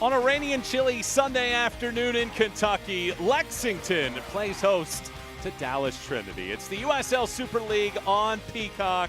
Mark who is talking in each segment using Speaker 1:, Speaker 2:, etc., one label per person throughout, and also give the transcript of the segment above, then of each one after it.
Speaker 1: On a rainy and chilly Sunday afternoon in Kentucky, Lexington plays host to Dallas Trinity. It's the USL Super League on Peacock.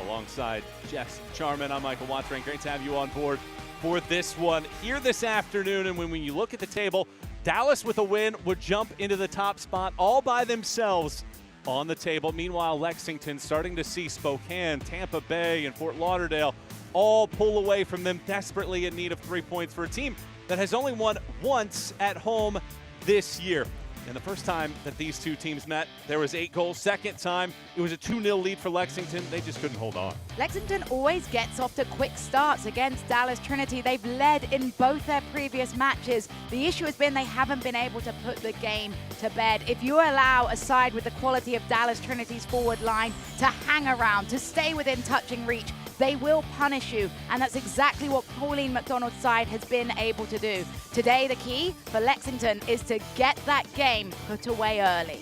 Speaker 1: Alongside Jess Charman, I'm Michael Wattrain. Great to have you on board for this one here this afternoon. And when you look at the table, Dallas with a win would jump into the top spot all by themselves on the table. Meanwhile, Lexington starting to see Spokane, Tampa Bay, and Fort Lauderdale all pull away from them, desperately in need of 3 points for a team that has only won once at home this year. And the first time that these two teams met, there was 8 goals. Second time, it was a 2-0 lead for Lexington. They just couldn't hold on.
Speaker 2: Lexington always gets off to quick starts against Dallas Trinity. They've led in both their previous matches. The issue has been they haven't been able to put the game to bed. If you allow a side with the quality of Dallas Trinity's forward line to hang around, to stay within touching reach, they will punish you, and that's exactly what Pauline McDonald's side has been able to do. Today, the key for Lexington is to get that game put away early.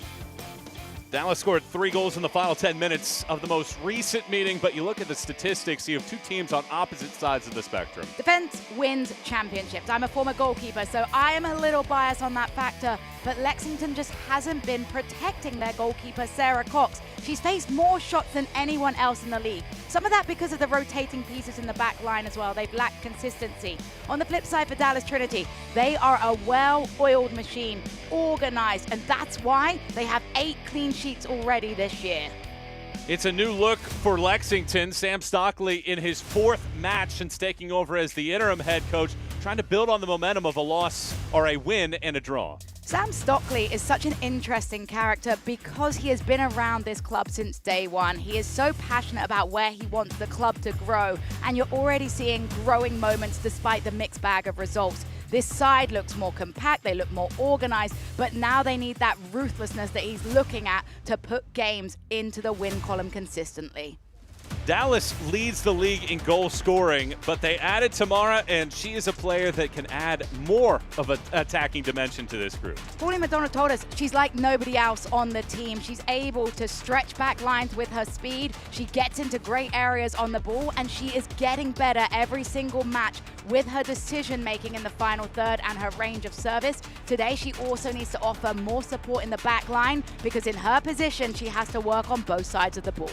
Speaker 1: Dallas scored 3 goals in the final 10 minutes of the most recent meeting, but you look at the statistics, you have two teams on opposite sides of the spectrum.
Speaker 2: Defense wins championships. I'm a former goalkeeper, so I am a little biased on that factor, but Lexington just hasn't been protecting their goalkeeper, Sarah Cox. She's faced more shots than anyone else in the league. Some of that because of the rotating pieces in the back line as well. They've lacked consistency. On the flip side for Dallas Trinity, they are a well-oiled machine, organized, and that's why they have 8 clean sheets already this year.
Speaker 1: It's a new look for Lexington. Sam Stockley in his 4th match since taking over as the interim head coach, trying to build on the momentum of a loss or a win and a draw.
Speaker 2: Sam Stockley is such an interesting character because he has been around this club since day one. He is so passionate about where he wants the club to grow, and you're already seeing growing moments despite the mixed bag of results. This side looks more compact, they look more organized, but now they need that ruthlessness that he's looking at to put games into the win column consistently.
Speaker 1: Dallas leads the league in goal scoring, but they added Tamara, and she is a player that can add more of an attacking dimension to this group.
Speaker 2: Pauline McDonald told us she's like nobody else on the team. She's able to stretch back lines with her speed. She gets into great areas on the ball, and she is getting better every single match with her decision-making in the final third and her range of service. Today, she also needs to offer more support in the back line because in her position, she has to work on both sides of the ball.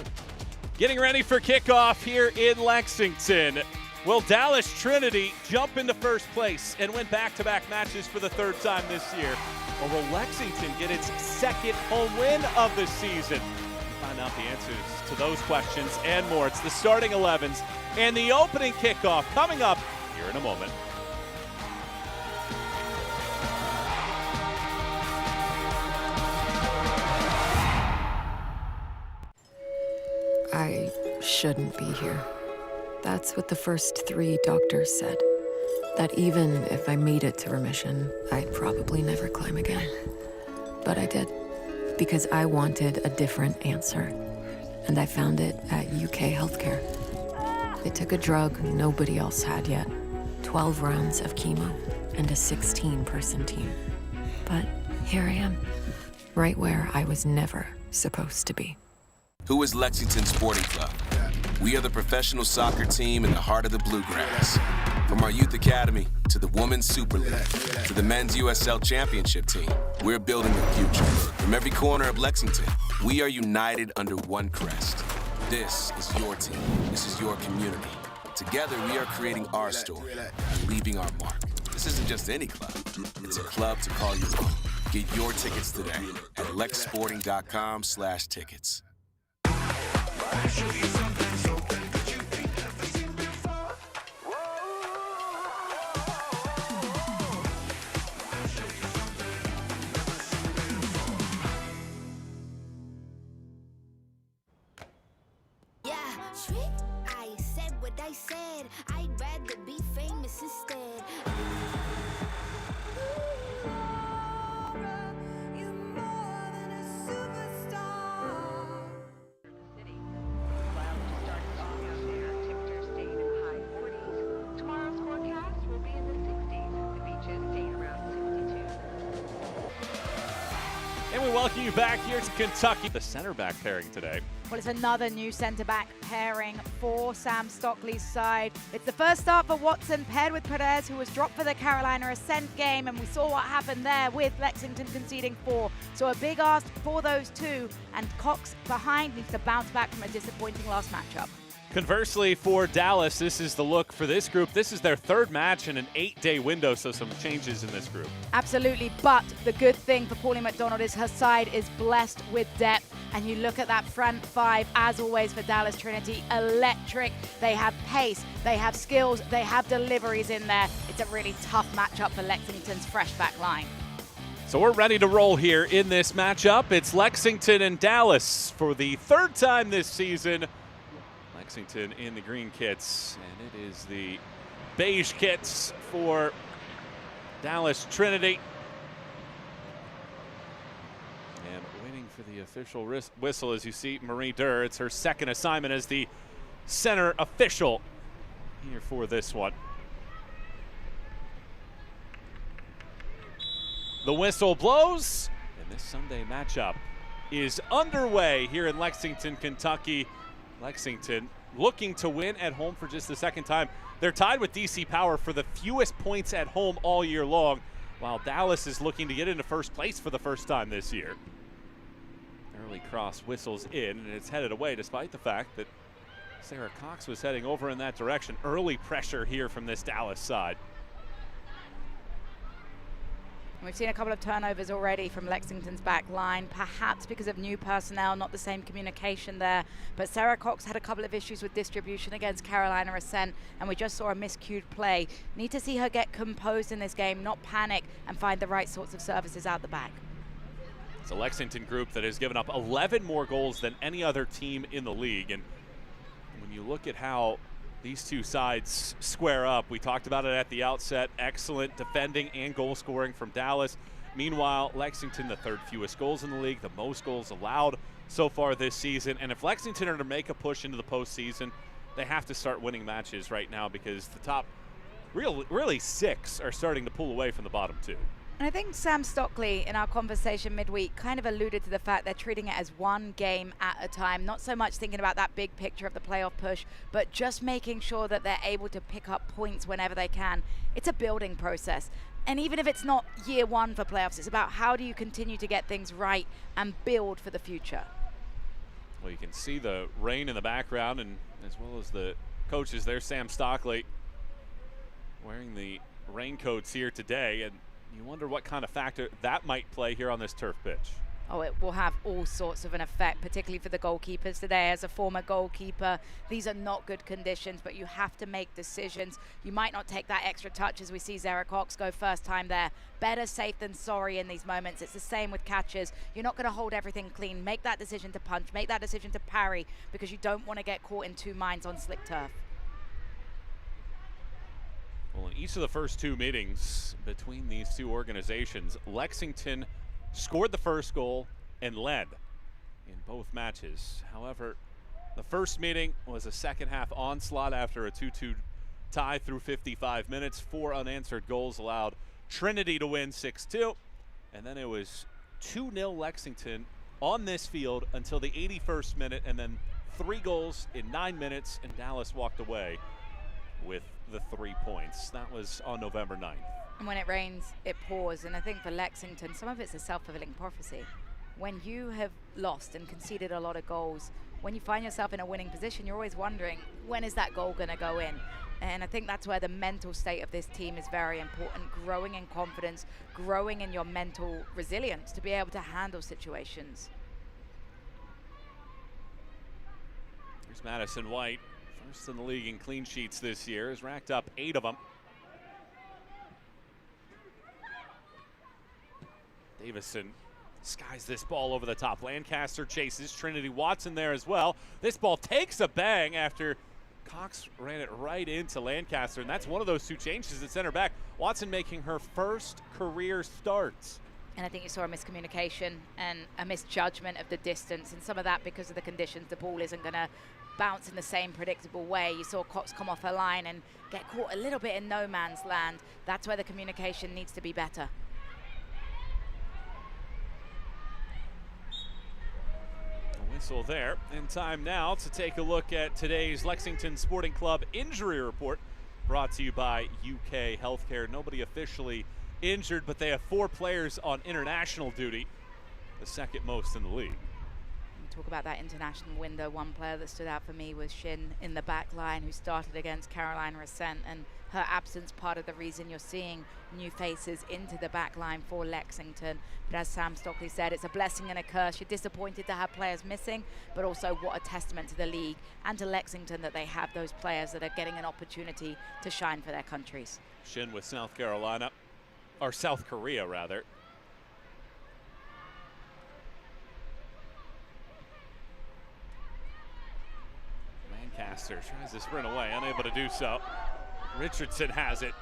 Speaker 1: Getting ready for kickoff here in Lexington. Will Dallas Trinity jump into first place and win back-to-back matches for the 3rd time this year? Or will Lexington get its 2nd home win of the season? We'll find out the answers to those questions and more. It's the starting 11s and the opening kickoff coming up here in a moment.
Speaker 3: I shouldn't be here. That's what the first 3 doctors said. That even if I made it to remission, I'd probably never climb again. But I did, because I wanted a different answer. And I found it at UK Healthcare. They took a drug nobody else had yet. 12 rounds of chemo and a 16-person team. But here I am, right where I was never supposed to be.
Speaker 4: Who is Lexington Sporting Club? We are the professional soccer team in the heart of the Bluegrass. From our Youth Academy to the Women's Super League to the Men's USL Championship team, we're building a future. From every corner of Lexington, we are united under one crest. This is your team. This is your community. Together, we are creating our story and leaving our mark. This isn't just any club. It's a club to call your own. Get your tickets today at lexsporting.com/tickets.
Speaker 5: I said what I said. I'd rather be famous instead.
Speaker 1: And we welcome you back here to Kentucky. The center back pairing today
Speaker 2: Well, it's another new centre-back pairing for Sam Stockley's side. It's the first start for Watson, paired with Perez, who was dropped for the Carolina Ascent game, and we saw what happened there with Lexington conceding 4. So a big ask for those two, and Cox behind needs to bounce back from a disappointing last matchup.
Speaker 1: Conversely, for Dallas, this is the look for this group. This is their third match in an 8-day window, so some changes in this group.
Speaker 2: Absolutely, but the good thing for Pauline McDonald is her side is blessed with depth. And you look at that front five, as always for Dallas Trinity, electric. They have pace, they have skills, they have deliveries in there. It's a really tough matchup for Lexington's fresh back line.
Speaker 1: So we're ready to roll here in this matchup. It's Lexington and Dallas for the third time this season. Lexington in the green kits, and it is the beige kits for Dallas Trinity. And waiting for the official whistle, as you see Marie Durr. It's her second assignment as the center official here for this one. The whistle blows, and this Sunday matchup is underway here in Lexington, Kentucky. Lexington looking to win at home for just the second time. They're tied with DC Power for the fewest points at home all year long, while Dallas is looking to get into first place for the first time this year. Early cross whistles in, and it's headed away despite the fact that Sarah Cox was heading over in that direction. Early pressure here from this Dallas side.
Speaker 2: We've seen a couple of turnovers already from Lexington's back line, perhaps because of new personnel, not the same communication there. But Sarah Cox had a couple of issues with distribution against Carolina Ascent, and we just saw a miscued play. Need to see her get composed in this game, not panic, and find the right sorts of services out the back.
Speaker 1: It's a Lexington group that has given up 11 more goals than any other team in the league. And when you look at how these two sides square up, we talked about it at the outset, excellent defending and goal scoring from Dallas. Meanwhile, Lexington, the third fewest goals in the league, the most goals allowed so far this season. And if Lexington are to make a push into the postseason, they have to start winning matches right now, because the top really 6 are starting to pull away from the bottom 2.
Speaker 2: And I think Sam Stockley, in our conversation midweek, kind of alluded to the fact they're treating it as one game at a time, not so much thinking about that big picture of the playoff push, but just making sure that they're able to pick up points whenever they can. It's a building process. And even if it's not year one for playoffs, it's about how do you continue to get things right and build for the future.
Speaker 1: Well, you can see the rain in the background, and as well as the coaches there, Sam Stockley wearing the raincoats here today, and you wonder what kind of factor that might play here on this turf pitch.
Speaker 2: Oh, it will have all sorts of an effect, particularly for the goalkeepers today. As a former goalkeeper, these are not good conditions, but you have to make decisions. You might not take that extra touch, as we see Sarah Cox go first time there. Better safe than sorry in these moments. It's the same with catches. You're not going to hold everything clean. Make that decision to punch. Make that decision to parry, because you don't want to get caught in two minds on slick turf.
Speaker 1: Well, in each of the first 2 meetings between these two organizations, Lexington scored the first goal and led in both matches. However, the first meeting was a second half onslaught after a 2-2 tie through 55 minutes. 4 unanswered goals allowed Trinity to win 6-2. And then it was 2-0 Lexington on this field until the 81st minute, and then 3 goals in 9 minutes, and Dallas walked away with the 3 points. That was on November 9th.
Speaker 2: And when it rains, it pours. And I think for Lexington, some of it's a self-fulfilling prophecy. When you have lost and conceded a lot of goals, when you find yourself in a winning position, you're always wondering, when is that goal going to go in? And I think that's where the mental state of this team is very important. Growing in confidence, growing in your mental resilience to be able to handle situations.
Speaker 1: Here's Madison White. First in the league in clean sheets this year, has racked up 8 of them. Davison skies this ball over the top. Lancaster chases. Trinity Watson there as well. This ball takes a bang after Cox ran it right into Lancaster, and that's one of those 2 changes at center back. Watson making her first career starts.
Speaker 2: And I think you saw a miscommunication and a misjudgment of the distance, and some of that because of the conditions. The ball isn't going to bounce in the same predictable way. You saw Cox come off her line and get caught a little bit in no man's land. That's where the communication needs to be better.
Speaker 1: A Whistle there. And time now to take a look at today's Lexington Sporting Club injury report, brought to you by UK Healthcare. Nobody officially injured, but they have 4 players on international duty, the second most in the league.
Speaker 2: Talk about that international window. One player that stood out for me was Shin in the back line, who started against Caroline Resent, and her absence part of the reason you're seeing new faces into the back line for Lexington. But as Sam Stockley said, it's a blessing and a curse. You're disappointed to have players missing, but also what a testament to the league and to Lexington that they have those players that are getting an opportunity to shine for their countries.
Speaker 1: Shin with South Carolina, or South Korea rather. Lancaster tries to sprint away, unable to do so. Richardson has it,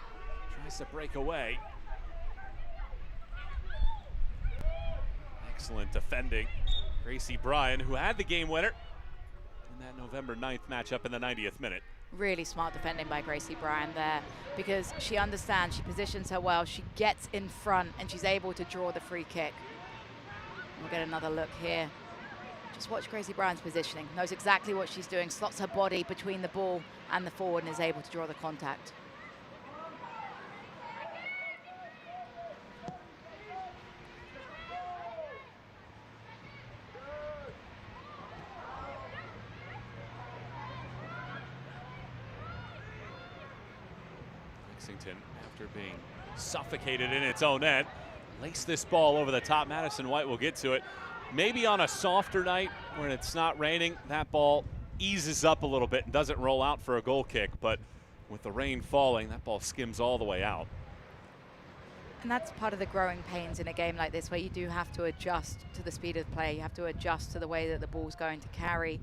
Speaker 1: tries to break away. Excellent defending. Gracie Bryan, who had the game winner in that November 9th matchup in the 90th minute.
Speaker 2: Really smart defending by Gracie Bryan there, because she understands, she positions her well, she gets in front, and she's able to draw the free kick. We'll get another look here. Just watch Gracie Bryan's positioning, knows exactly what she's doing, slots her body between the ball and the forward and is able to draw the contact.
Speaker 1: Lexington, after being suffocated in its own end, lace this ball over the top. Madison White will get to it. Maybe on a softer night when it's not raining, that ball eases up a little bit and doesn't roll out for a goal kick, but with the rain falling, that ball skims all the way out.
Speaker 2: And that's part of the growing pains in a game like this, where you do have to adjust to the speed of play. You have to adjust to the way that the ball's going to carry.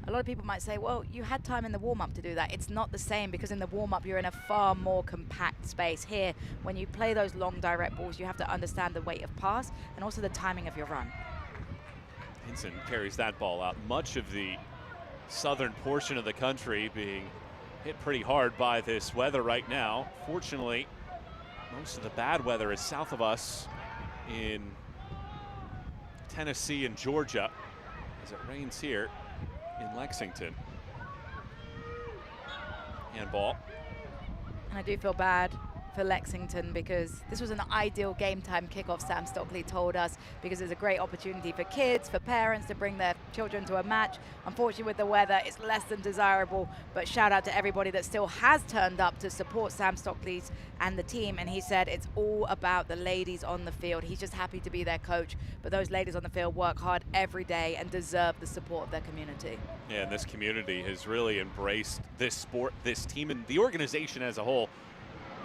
Speaker 2: A lot of people might say, well, you had time in the warm-up to do that. It's not the same, because in the warm-up, you're in a far more compact space. Here, when you play those long direct balls, you have to understand the weight of pass and also the timing of your run.
Speaker 1: Hinson carries that ball out. Much of the southern portion of the country being hit pretty hard by this weather right now. Fortunately, most of the bad weather is south of us in Tennessee and Georgia, as it rains here in Lexington. Handball.
Speaker 2: And I do feel bad for Lexington, because this was an ideal game time kickoff, Sam Stockley told us, because it's a great opportunity for kids, for parents to bring their children to a match. Unfortunately, with the weather, it's less than desirable, but shout out to everybody that still has turned up to support Sam Stockley's and the team. And he said it's all about the ladies on the field. He's just happy to be their coach, but those ladies on the field work hard every day and deserve the support of their community.
Speaker 1: Yeah, and this community has really embraced this sport, this team, and the organization as a whole.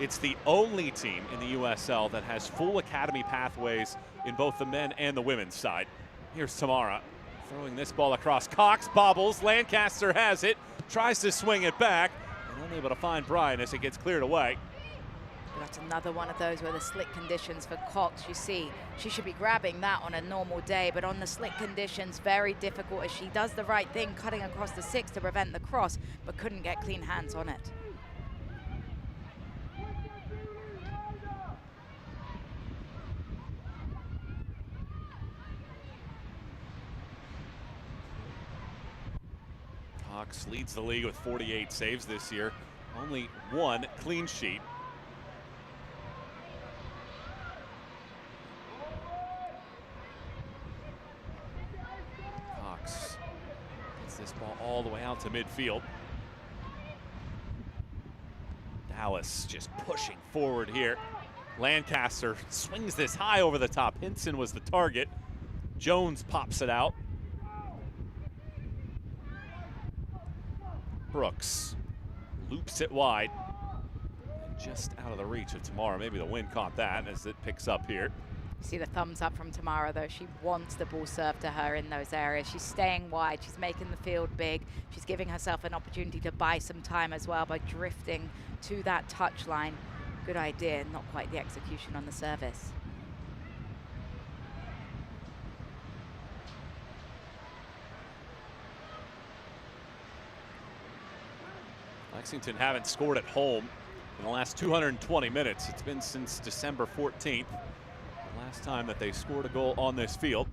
Speaker 1: It's the only team in the USL that has full academy pathways in both the men and the women's side. Here's Tamara throwing this ball across. Cox bobbles, Lancaster has it, tries to swing it back, and unable to find Bryan as it gets cleared away.
Speaker 2: That's another one of those where the slick conditions for Cox, you see, she should be grabbing that on a normal day, but on the slick conditions, very difficult, as she does the right thing, cutting across the 6 to prevent the cross, but couldn't get clean hands on it.
Speaker 1: Cox leads the league with 48 saves this year, only 1 clean sheet. Cox gets this ball all the way out to midfield. Dallas just pushing forward here. Lancaster swings this high over the top. Hinson was the target. Jones pops it out. Brooks loops it wide, and just out of the reach of Tamara. Maybe the wind caught that as it picks up here.
Speaker 2: You see the thumbs up from Tamara, though. She wants the ball served to her in those areas. She's staying wide. She's making the field big. She's giving herself an opportunity to buy some time as well by drifting to that touch line. Good idea, not quite the execution on the service.
Speaker 1: Lexington haven't scored at home in the last 220 minutes. It's been since December 14th, the last time that they scored a goal on this field.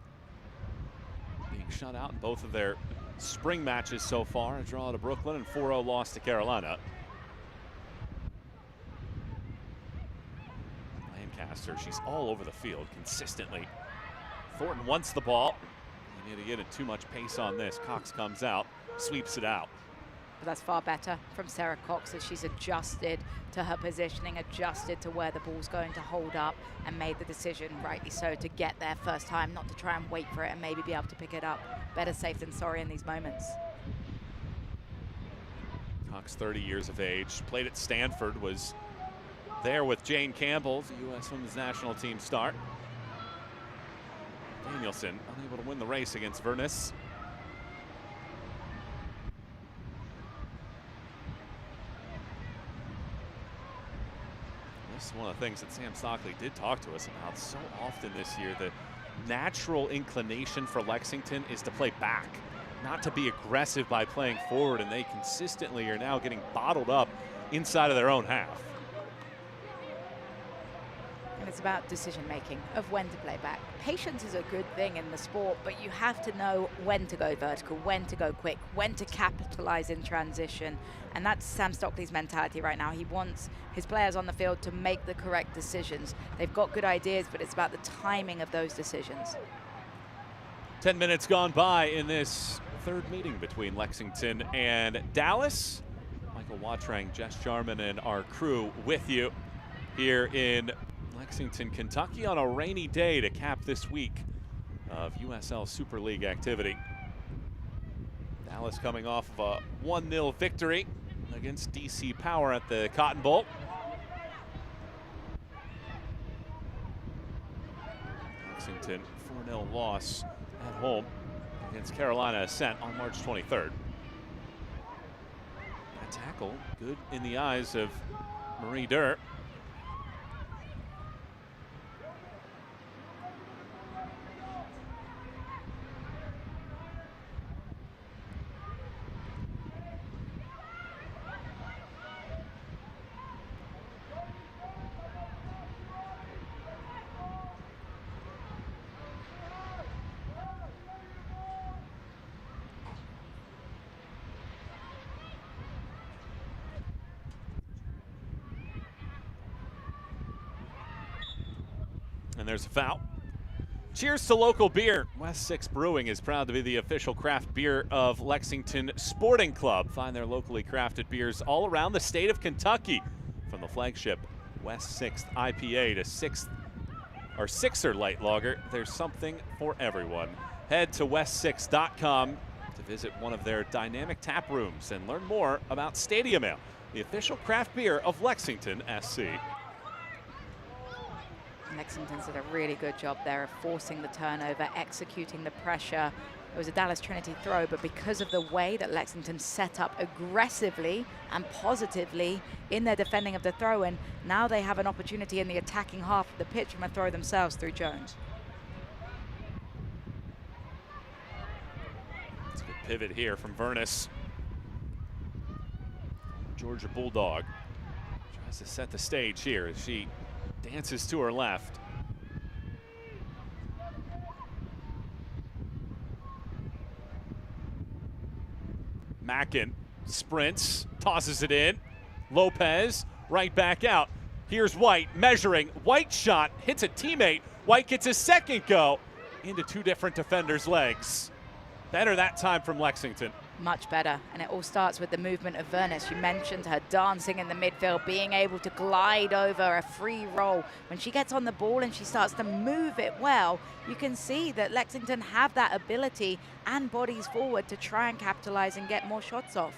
Speaker 1: being shut out in both of their spring matches so far. A draw to Brooklyn and 4-0 loss to Carolina. Lancaster, she's all over the field consistently. Thornton wants the ball. You need to get it too much pace on this. Cox comes out, sweeps it out.
Speaker 2: But that's far better from Sarah Cox as she's adjusted to her positioning, adjusted to where the ball's going to hold up, and made the decision, rightly so, to get there first time, not to try and wait for it and maybe be able to pick it up. Better safe than sorry in these moments.
Speaker 1: Cox, 30 years of age, played at Stanford, was there with Jane Campbell, the U.S. Women's National Team start. Danielson unable to win the race against Verness. This is one of the things that Sam Stockley did talk to us about so often this year. The natural inclination for Lexington is to play back, not to be aggressive by playing forward, and they consistently are now getting bottled up inside of their own half.
Speaker 2: And it's about decision making of when to play back. Patience is a good thing in the sport, but you have to know when to go vertical, when to go quick, when to capitalize in transition. And that's Sam Stockley's mentality right now. He wants his players on the field to make the correct decisions. They've got good ideas, but it's about the timing of those decisions.
Speaker 1: 10 minutes gone by in this third meeting between Lexington and Dallas. Michael Watrang, Jess Jarman, and our crew with you here in Lexington, Kentucky on a rainy day to cap this week of USL Super League activity. Dallas coming off of a 1-0 victory against DC Power at the Cotton Bowl. Lexington 4-0 loss at home against Carolina Ascent on March 23rd. That tackle good in the eyes of Marie Durr. And there's a foul. Cheers to local beer. West 6 Brewing is proud to be the official craft beer of Lexington Sporting Club. Find their locally crafted beers all around the state of Kentucky. From the flagship West 6th IPA to Sixer Light Lager, there's something for everyone. Head to west6.com to visit one of their dynamic tap rooms and learn more about Stadium Ale, the official craft beer of Lexington SC.
Speaker 2: Lexington's did a really good job there of forcing the turnover, executing the pressure. It was a Dallas Trinity throw, but because of the way that Lexington set up aggressively and positively in their defending of the throw-in, now they have an opportunity in the attacking half of the pitch from a throw themselves through Jones.
Speaker 1: It's a good pivot here from Verness. Georgia Bulldog tries to set the stage here as she dances to her left. Mackin sprints, tosses it in. Lopez right back out. Here's White measuring. White shot hits a teammate. White gets a second go into two different defenders' legs. Better that time from Lexington.
Speaker 2: Much better, and it all starts with the movement of Verness. You mentioned her dancing in the midfield, being able to glide over a free roll. When she gets on the ball and she starts to move it well, you can see that Lexington have that ability and bodies forward to try and capitalize and get more shots off.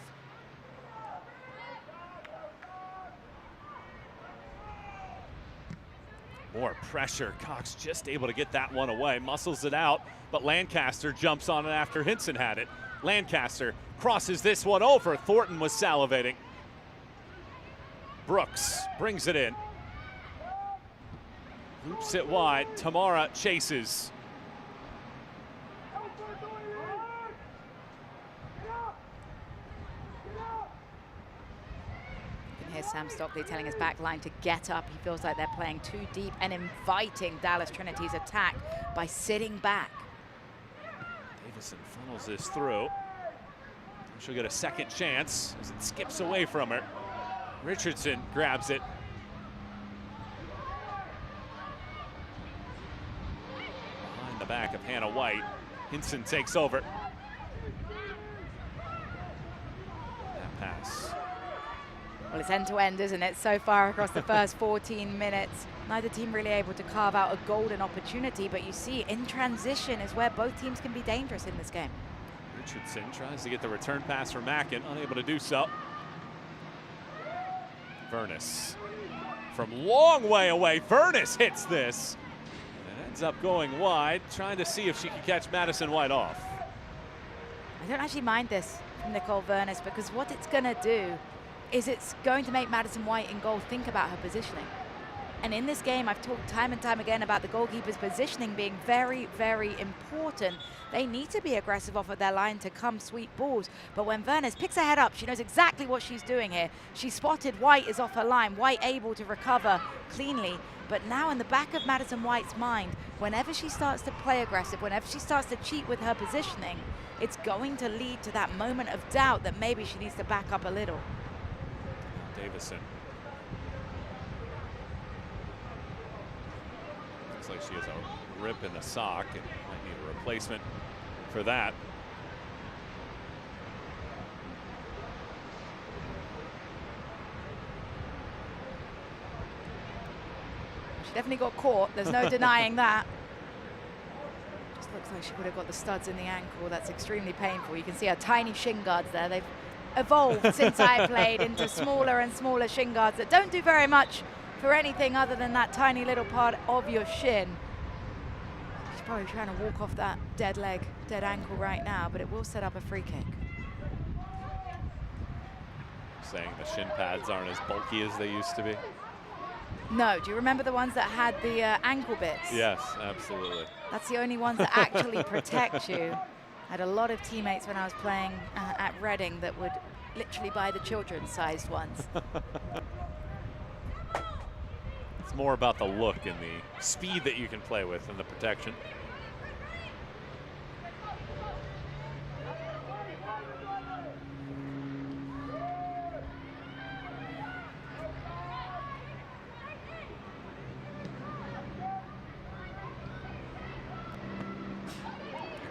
Speaker 1: More pressure. Cox just able to get that one away. Muscles it out, but Lancaster jumps on it after Hinson had it. Lancaster crosses this one over. Thornton was salivating. Brooks brings it in. Loops it wide. Tamara chases.
Speaker 2: You can hear Sam Stockley telling his back line to get up. He feels like they're playing too deep and inviting Dallas Trinity's attack by sitting back.
Speaker 1: Davison funnels this through. She'll get a second chance as it skips away from her. Richardson grabs it. Behind the back of Hannah White. Hinson takes over. That pass.
Speaker 2: Well, it's end-to-end, isn't it? So far across the first 14 minutes. Neither team really able to carve out a golden opportunity, but you see in transition is where both teams can be dangerous in this game.
Speaker 1: Richardson tries to get the return pass from Mackin, unable to do so. Vernus from long way away. Vernus hits this. And ends up going wide, trying to see if she can catch Madison White off.
Speaker 2: I don't actually mind this from Nicole Vernus, because what it's going to do is it's going to make Madison White in goal think about her positioning. And in this game, I've talked time and time again about the goalkeeper's positioning being very, very important. They need to be aggressive off of their line to come sweep balls. But when Vernus picks her head up, she knows exactly what she's doing here. She spotted White is off her line. White able to recover cleanly. But now in the back of Madison White's mind, whenever she starts to play aggressive, whenever she starts to cheat with her positioning, it's going to lead to that moment of doubt that maybe she needs to back up a little.
Speaker 1: Davison. Looks like she has a rip in the sock and might need a replacement for that.
Speaker 2: She definitely got caught. There's no denying that. Just looks like she would have got the studs in the ankle. That's extremely painful. You can see her tiny shin guards there. They've evolved since I played into smaller and smaller shin guards that don't do very much for anything other than that tiny little part of your shin. She's probably trying to walk off that dead leg, dead ankle right now, but it will set up a free kick.
Speaker 1: Saying the shin pads aren't as bulky as they used to be.
Speaker 2: No, do you remember the ones that had the ankle bits?
Speaker 1: Yes, absolutely.
Speaker 2: That's the only ones that actually protect you. I had a lot of teammates when I was playing at Reading that would literally buy the children's-sized ones.
Speaker 1: It's more about the look and the speed that you can play with than the protection.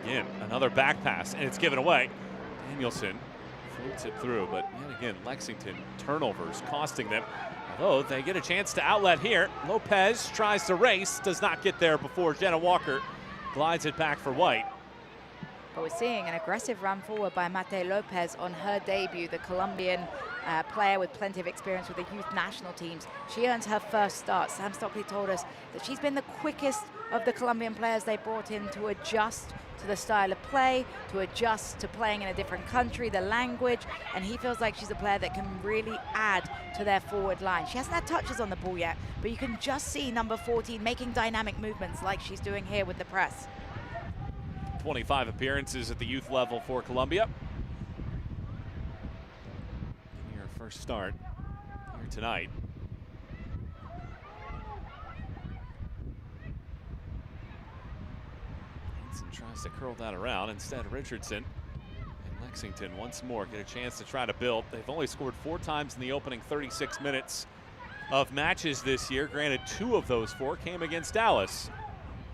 Speaker 1: Again, another back pass, and it's given away. Danielson floats it through, but yet again, Lexington turnovers costing them. Although they get a chance to outlet here. Lopez tries to race, does not get there before Jenna Walker glides it back for White.
Speaker 2: But we're seeing an aggressive run forward by Mate Lopez on her debut, the Colombian player with plenty of experience with the youth national teams. She earns her first start. Sam Stockley told us that she's been the quickest of the Colombian players they brought in to adjust to the style of play, to adjust to playing in a different country, the language, and he feels like she's a player that can really add to their forward line. She hasn't had touches on the ball yet, but you can just see number 14 making dynamic movements like she's doing here with the press.
Speaker 1: 25 appearances at the youth level for Columbia. Getting her first start here tonight. Tries to curl that around. Instead, Richardson and Lexington once more get a chance to try to build. They've only scored 4 times in the opening 36 minutes of matches this year. Granted, 2 of those 4 came against Dallas.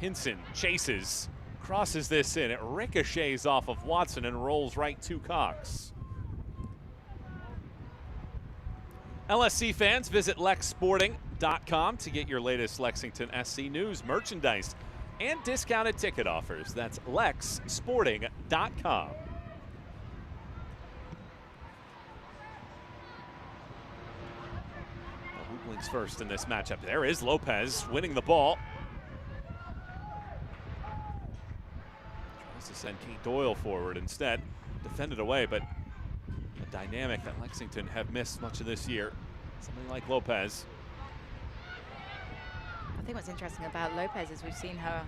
Speaker 1: Hinson chases, crosses this in. It ricochets off of Watson and rolls right to Cox. LSC fans, visit lexsporting.com to get your latest Lexington SC news, merchandise, and discounted ticket offers. That's lexsporting.com. Hooplings first in this matchup. There is Lopez winning the ball. Tries to send Kate Doyle forward instead. Defended away, but a dynamic that Lexington have missed much of this year. Something like Lopez.
Speaker 2: I think what's interesting about Lopez is we've seen her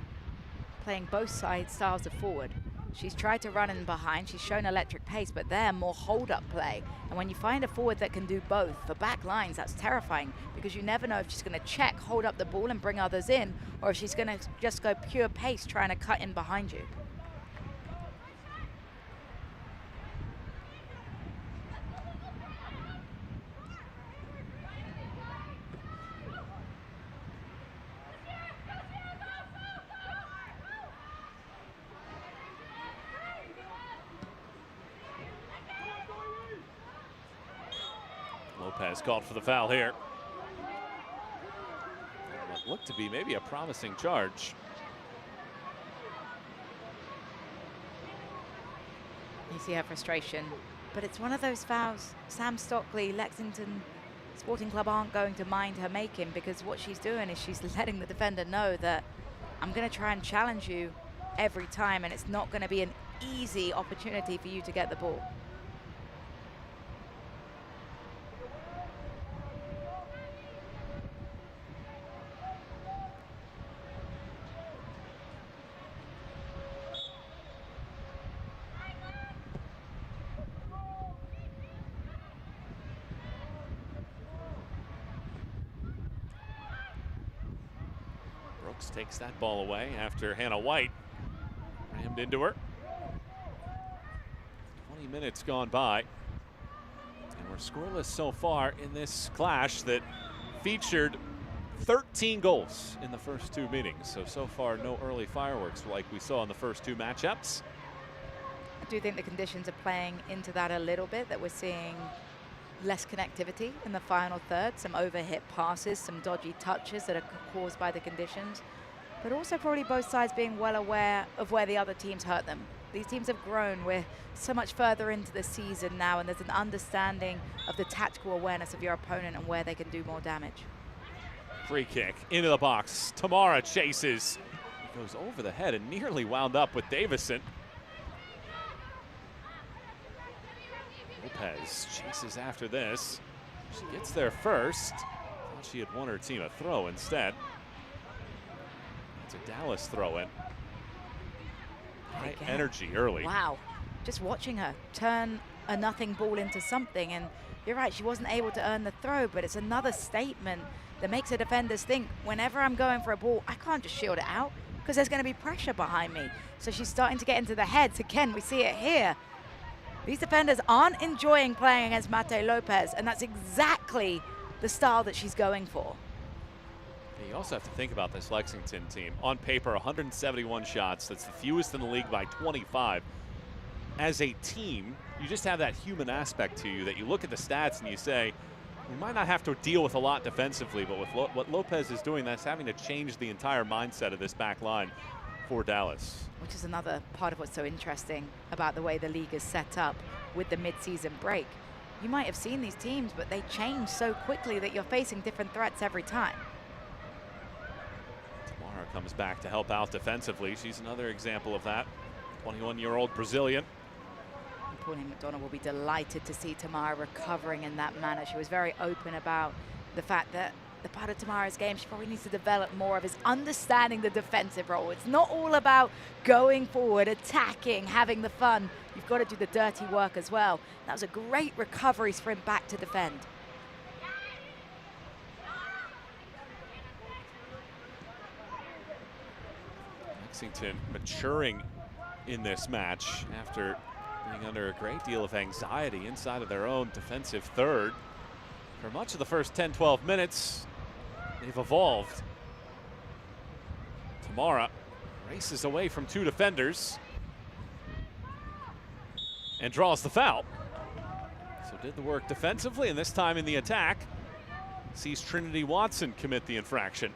Speaker 2: playing both styles of forward. She's tried to run in behind, she's shown electric pace, but they're more hold-up play. And when you find a forward that can do both, for back lines, that's terrifying, because you never know if she's going to check, hold up the ball and bring others in, or if she's going to just go pure pace trying to cut in behind you.
Speaker 1: Lopez called for the foul here. What looked to be maybe a promising charge.
Speaker 2: You see her frustration, but it's one of those fouls Sam Stockley, Lexington Sporting Club aren't going to mind her making, because what she's doing is she's letting the defender know that I'm going to try and challenge you every time, and it's not going to be an easy opportunity for you to get the ball.
Speaker 1: Brooks takes that ball away after Hannah White rammed into her. 20 minutes gone by, and we're scoreless so far in this clash that featured 13 goals in the first two meetings. So far, no early fireworks like we saw in the first two matchups.
Speaker 2: I do think the conditions are playing into that a little bit, that we're seeing less connectivity in the final third, some overhit passes, some dodgy touches that are caused by the conditions, but also probably both sides being well aware of where the other teams hurt them. These teams have grown. We're so much further into the season now, and there's an understanding of the tactical awareness of your opponent and where they can do more damage.
Speaker 1: Free kick into the box. Tamara chases. It goes over the head and nearly wound up with Davison. Lopez chases after this. She gets there first. Thought she had won her team a throw instead. It's a Dallas throw-in. High energy early.
Speaker 2: Wow, just watching her turn a nothing ball into something, and you're right, she wasn't able to earn the throw, but it's another statement that makes the defenders think, whenever I'm going for a ball, I can't just shield it out because there's going to be pressure behind me. So she's starting to get into the heads. Again, we see it here. These defenders aren't enjoying playing against Mate Lopez, and that's exactly the style that she's going for.
Speaker 1: You also have to think about this Lexington team. On paper, 171 shots. That's the fewest in the league by 25. As a team, you just have that human aspect to you that you look at the stats and you say, we might not have to deal with a lot defensively, but with what Lopez is doing, that's having to change the entire mindset of this back line for Dallas.
Speaker 2: Which is another part of what's so interesting about the way the league is set up with the mid-season break. You might have seen these teams, but they change so quickly that you're facing different threats every time.
Speaker 1: Tamara comes back to help out defensively. She's another example of that. 21-year-old Brazilian.
Speaker 2: Pauline McDonough will be delighted to see Tamara recovering in that manner. She was very open about the fact that the part of Tamara's game she probably needs to develop more of is understanding the defensive role. It's not all about going forward, attacking, having the fun. You've got to do the dirty work as well. That was a great recovery sprint back to defend.
Speaker 1: Lexington maturing in this match after being under a great deal of anxiety inside of their own defensive third. For much of the first 10-12 minutes, they've evolved. Tamara races away from two defenders and draws the foul. So did the work defensively, and this time in the attack, sees Trinity Watson commit the infraction.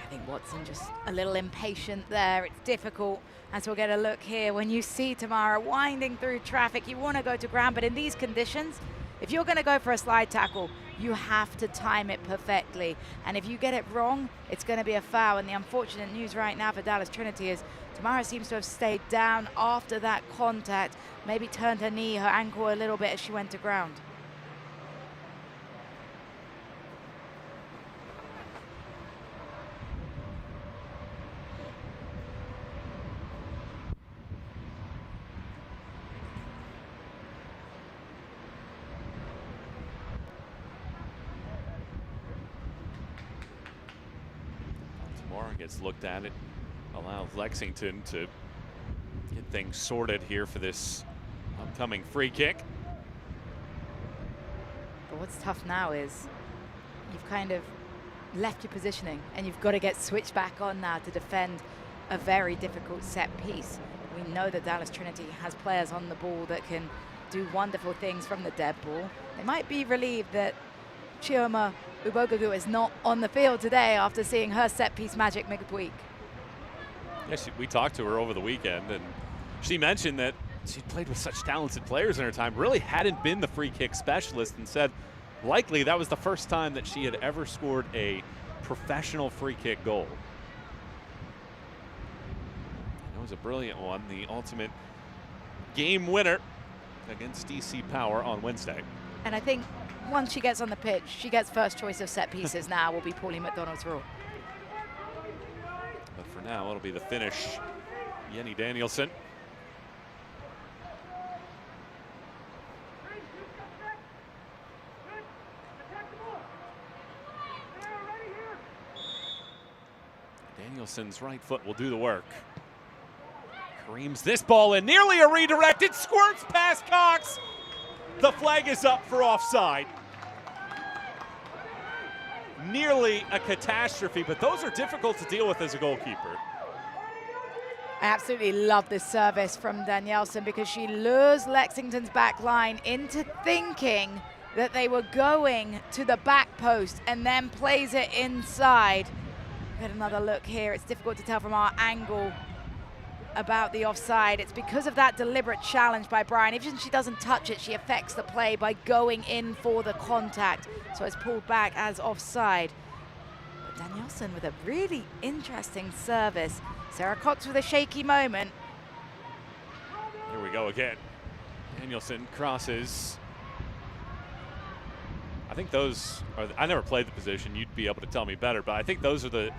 Speaker 2: I think Watson just a little impatient there. It's difficult, as we'll get a look here. When you see Tamara winding through traffic, you want to go to ground, but in these conditions, if you're going to go for a slide tackle, you have to time it perfectly. And if you get it wrong, it's going to be a foul. And the unfortunate news right now for Dallas Trinity is Tamara seems to have stayed down after that contact, maybe turned her knee, her ankle a little bit as she went to ground.
Speaker 1: Gets looked at it, allows Lexington to get things sorted here for this upcoming free kick.
Speaker 2: But what's tough now is you've kind of left your positioning and you've got to get switched back on now to defend a very difficult set piece. We know that Dallas Trinity has players on the ball that can do wonderful things from the dead ball. They might be relieved that Chioma Ubogagu is not on the field today after seeing her set-piece magic midweek.
Speaker 1: Yes, we talked to her over the weekend, and she mentioned that she'd played with such talented players in her time, really hadn't been the free kick specialist, and said likely that was the first time that she had ever scored a professional free kick goal. It was a brilliant one, the ultimate game winner against DC Power on Wednesday.
Speaker 2: And I think once she gets on the pitch, she gets first choice of set pieces now will be Pauline McDonald's rule.
Speaker 1: But for now, it'll be the Finnish Jenny Danielson. Danielson's right foot will do the work. Reams this ball in, nearly a redirect. It squirts past Cox. The flag is up for offside. Nearly a catastrophe, but those are difficult to deal with as a goalkeeper.
Speaker 2: I absolutely love this service from Danielson because she lures Lexington's back line into thinking that they were going to the back post and then plays it inside. Get another look here. It's difficult to tell from our angle about the offside. It's because of that deliberate challenge by Bryan. Even if she doesn't touch it, she affects the play by going in for the contact. So it's pulled back as offside. But Danielson with a really interesting service. Sarah Cox with a shaky moment.
Speaker 1: Here we go again. Danielson crosses. I think those are, I never played the position, you'd be able to tell me better, but I think those are the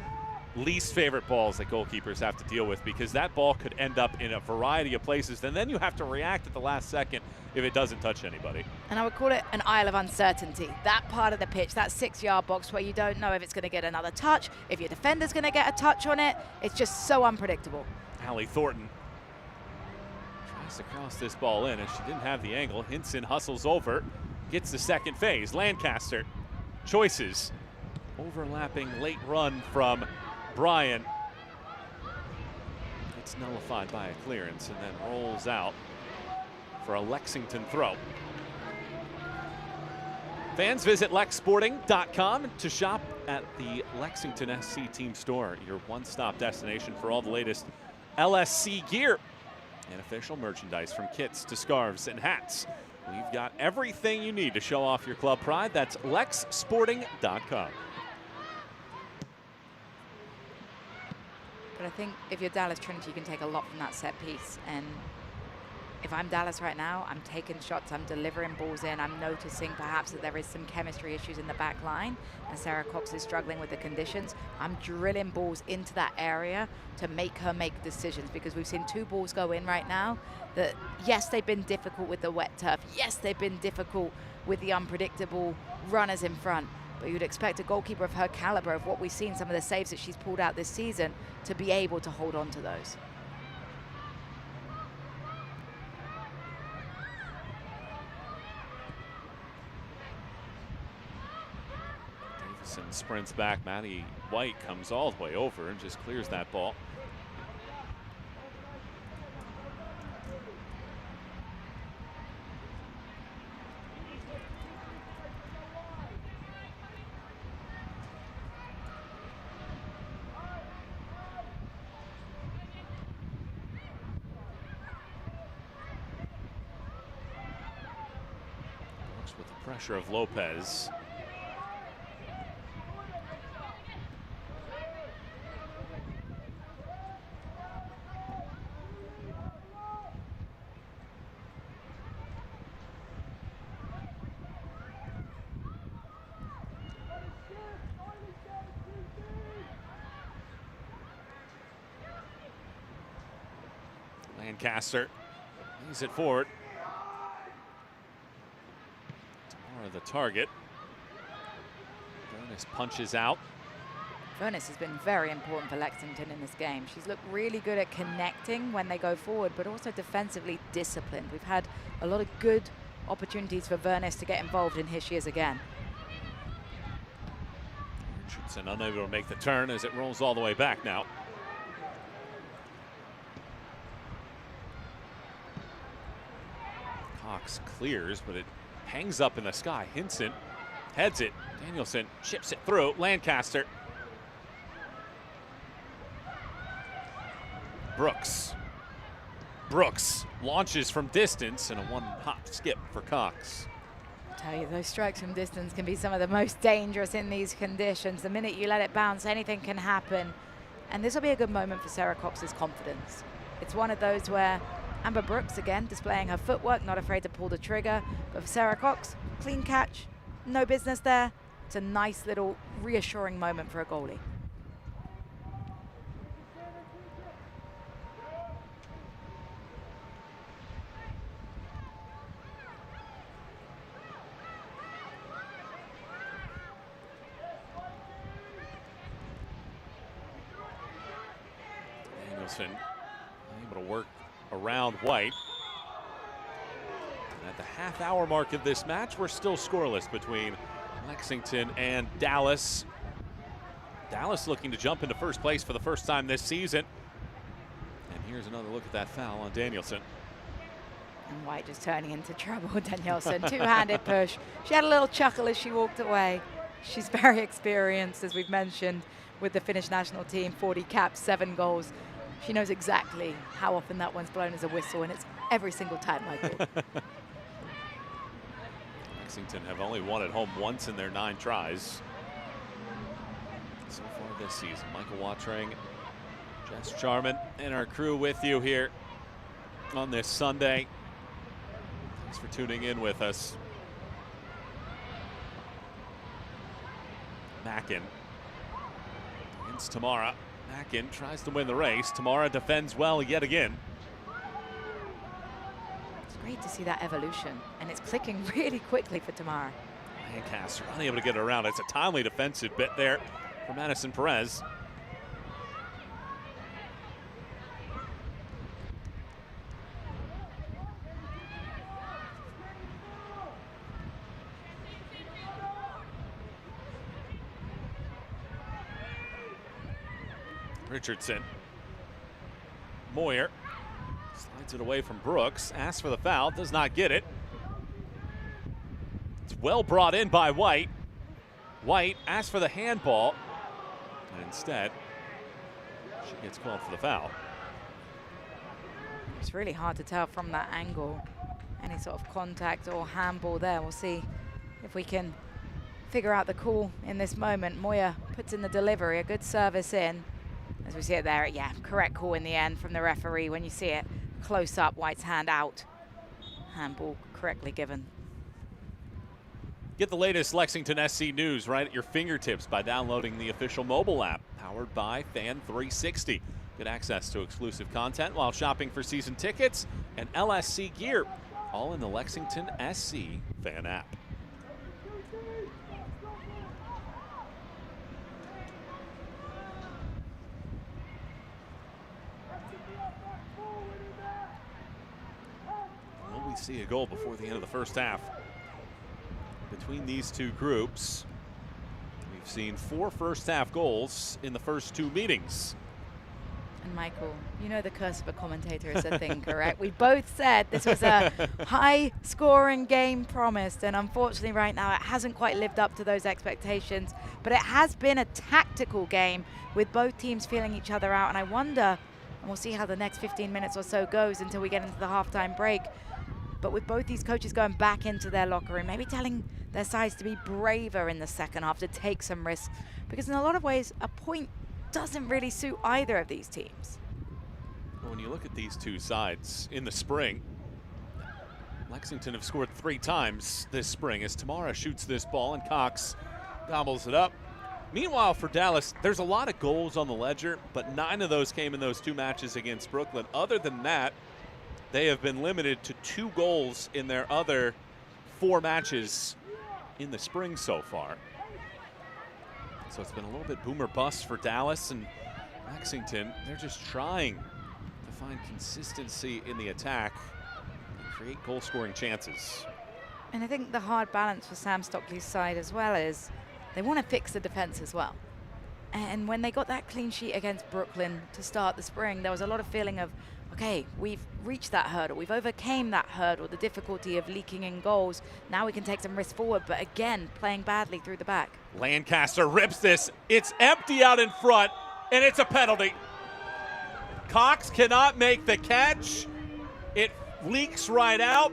Speaker 1: least favorite balls that goalkeepers have to deal with, because that ball could end up in a variety of places, and then you have to react at the last second if it doesn't touch anybody.
Speaker 2: And I would call it an aisle of uncertainty. That part of the pitch, that 6-yard box where you don't know if it's going to get another touch, if your defender's going to get a touch on it. It's just so unpredictable.
Speaker 1: Allie Thornton tries to cross this ball in, and she didn't have the angle. Hinson hustles over, gets the second phase. Lancaster choices. Overlapping late run from Bryan. It's nullified by a clearance and then rolls out for a Lexington throw. Fans, visit lexsporting.com to shop at the Lexington SC Team Store, your one-stop destination for all the latest LSC gear and official merchandise, from kits to scarves and hats. We've got everything you need to show off your club pride. That's lexsporting.com.
Speaker 2: But I think if you're Dallas Trinity, you can take a lot from that set piece. And if I'm Dallas right now, I'm taking shots, I'm delivering balls in, I'm noticing perhaps that there is some chemistry issues in the back line, and Sarah Cox is struggling with the conditions. I'm drilling balls into that area to make her make decisions, because we've seen 2 balls go in right now that, yes, they've been difficult with the wet turf. Yes, they've been difficult with the unpredictable runners in front. But you'd expect a goalkeeper of her caliber, of what we've seen, some of the saves that she's pulled out this season, to be able to hold on to those.
Speaker 1: Davison sprints back. Maddie White comes all the way over and just clears that ball. With the pressure of Lopez. Lancaster leads it forward. The target. Furness punches out.
Speaker 2: Furness has been very important for Lexington in this game. She's looked really good at connecting when they go forward, but also defensively disciplined. We've had a lot of good opportunities for Furness to get involved, and here she is again.
Speaker 1: Richardson unable to make the turn as it rolls all the way back now. Cox clears, but it hangs up in the sky. Hinson heads it. Danielson chips it through. Lancaster. Brooks launches from distance and a one-hop skip for Cox.
Speaker 2: I tell you, those strikes from distance can be some of the most dangerous in these conditions. The minute you let it bounce, anything can happen. And this will be a good moment for Sarah Cox's confidence. It's one of those where Amber Brooks, again, displaying her footwork, not afraid to pull the trigger. But for Sarah Cox, clean catch, no business there. It's a nice little reassuring moment for a goalie.
Speaker 1: Danielson able to work around White. And at the half-hour mark of this match, we're still scoreless between Lexington and Dallas. Dallas looking to jump into first place for the first time this season. And here's another look at that foul on Danielson.
Speaker 2: And White just turning into trouble. Danielson, two-handed push. She had a little chuckle as she walked away. She's very experienced, as we've mentioned, with the Finnish national team. 40 caps, 7 goals. She knows exactly how often that one's blown as a whistle, and it's every single time, Michael.
Speaker 1: Lexington have only won at home once in their 9 tries so far this season. Michael Watring, Jess Charman, and our crew with you here on this Sunday. Thanks for tuning in with us. Mackin against Tamara. Mackin tries to win the race. Tamara defends well yet again.
Speaker 2: It's great to see that evolution, and it's clicking really quickly for Tamara.
Speaker 1: Lancaster unable to get it around. It's a timely defensive bit there for Madison Perez. Richardson. Moyer slides it away from Brooks, asks for the foul, does not get it. It's well brought in by White. White asks for the handball, and instead, she gets called for the foul.
Speaker 2: It's really hard to tell from that angle any sort of contact or handball there. We'll see if we can figure out the call in this moment. Moyer puts in the delivery, a good service in. As we see it there, yeah, correct call in the end from the referee. When you see it close up, White's hand out. Handball correctly given.
Speaker 1: Get the latest Lexington SC news right at your fingertips by downloading the official mobile app powered by Fan 360. Get access to exclusive content while shopping for season tickets and LSC gear, all in the Lexington SC fan app. Will we see a goal before the end of the first half? Between these two groups, we've seen 4 first-half goals in the first 2 meetings.
Speaker 2: And Michael, you know the curse of a commentator is a thing, correct? We both said this was a high-scoring game promised, and unfortunately right now it hasn't quite lived up to those expectations. But it has been a tactical game with both teams feeling each other out, and I wonder, and we'll see how the next 15 minutes or so goes until we get into the halftime break, but with both these coaches going back into their locker room, maybe telling their sides to be braver in the second half, to take some risks, because in a lot of ways, a point doesn't really suit either of these teams.
Speaker 1: Well, when you look at these two sides in the spring, Lexington have scored 3 times this spring as Tamara shoots this ball and Cox gobbles it up. Meanwhile, for Dallas, there's a lot of goals on the ledger, but 9 of those came in those 2 matches against Brooklyn. Other than that, they have been limited to 2 goals in their other 4 matches in the spring so far. So it's been a little bit boom or bust for Dallas, and Lexington, they're just trying to find consistency in the attack and create goal-scoring chances.
Speaker 2: And I think the hard balance for Sam Stockley's side as well is they want to fix the defense as well. And when they got that clean sheet against Brooklyn to start the spring, there was a lot of feeling of, okay, we've reached that hurdle. We've overcame that hurdle, the difficulty of leaking in goals. Now we can take some risks forward, but again, playing badly through the back.
Speaker 1: Lancaster rips this. It's empty out in front, and it's a penalty. Cox cannot make the catch. It leaks right out,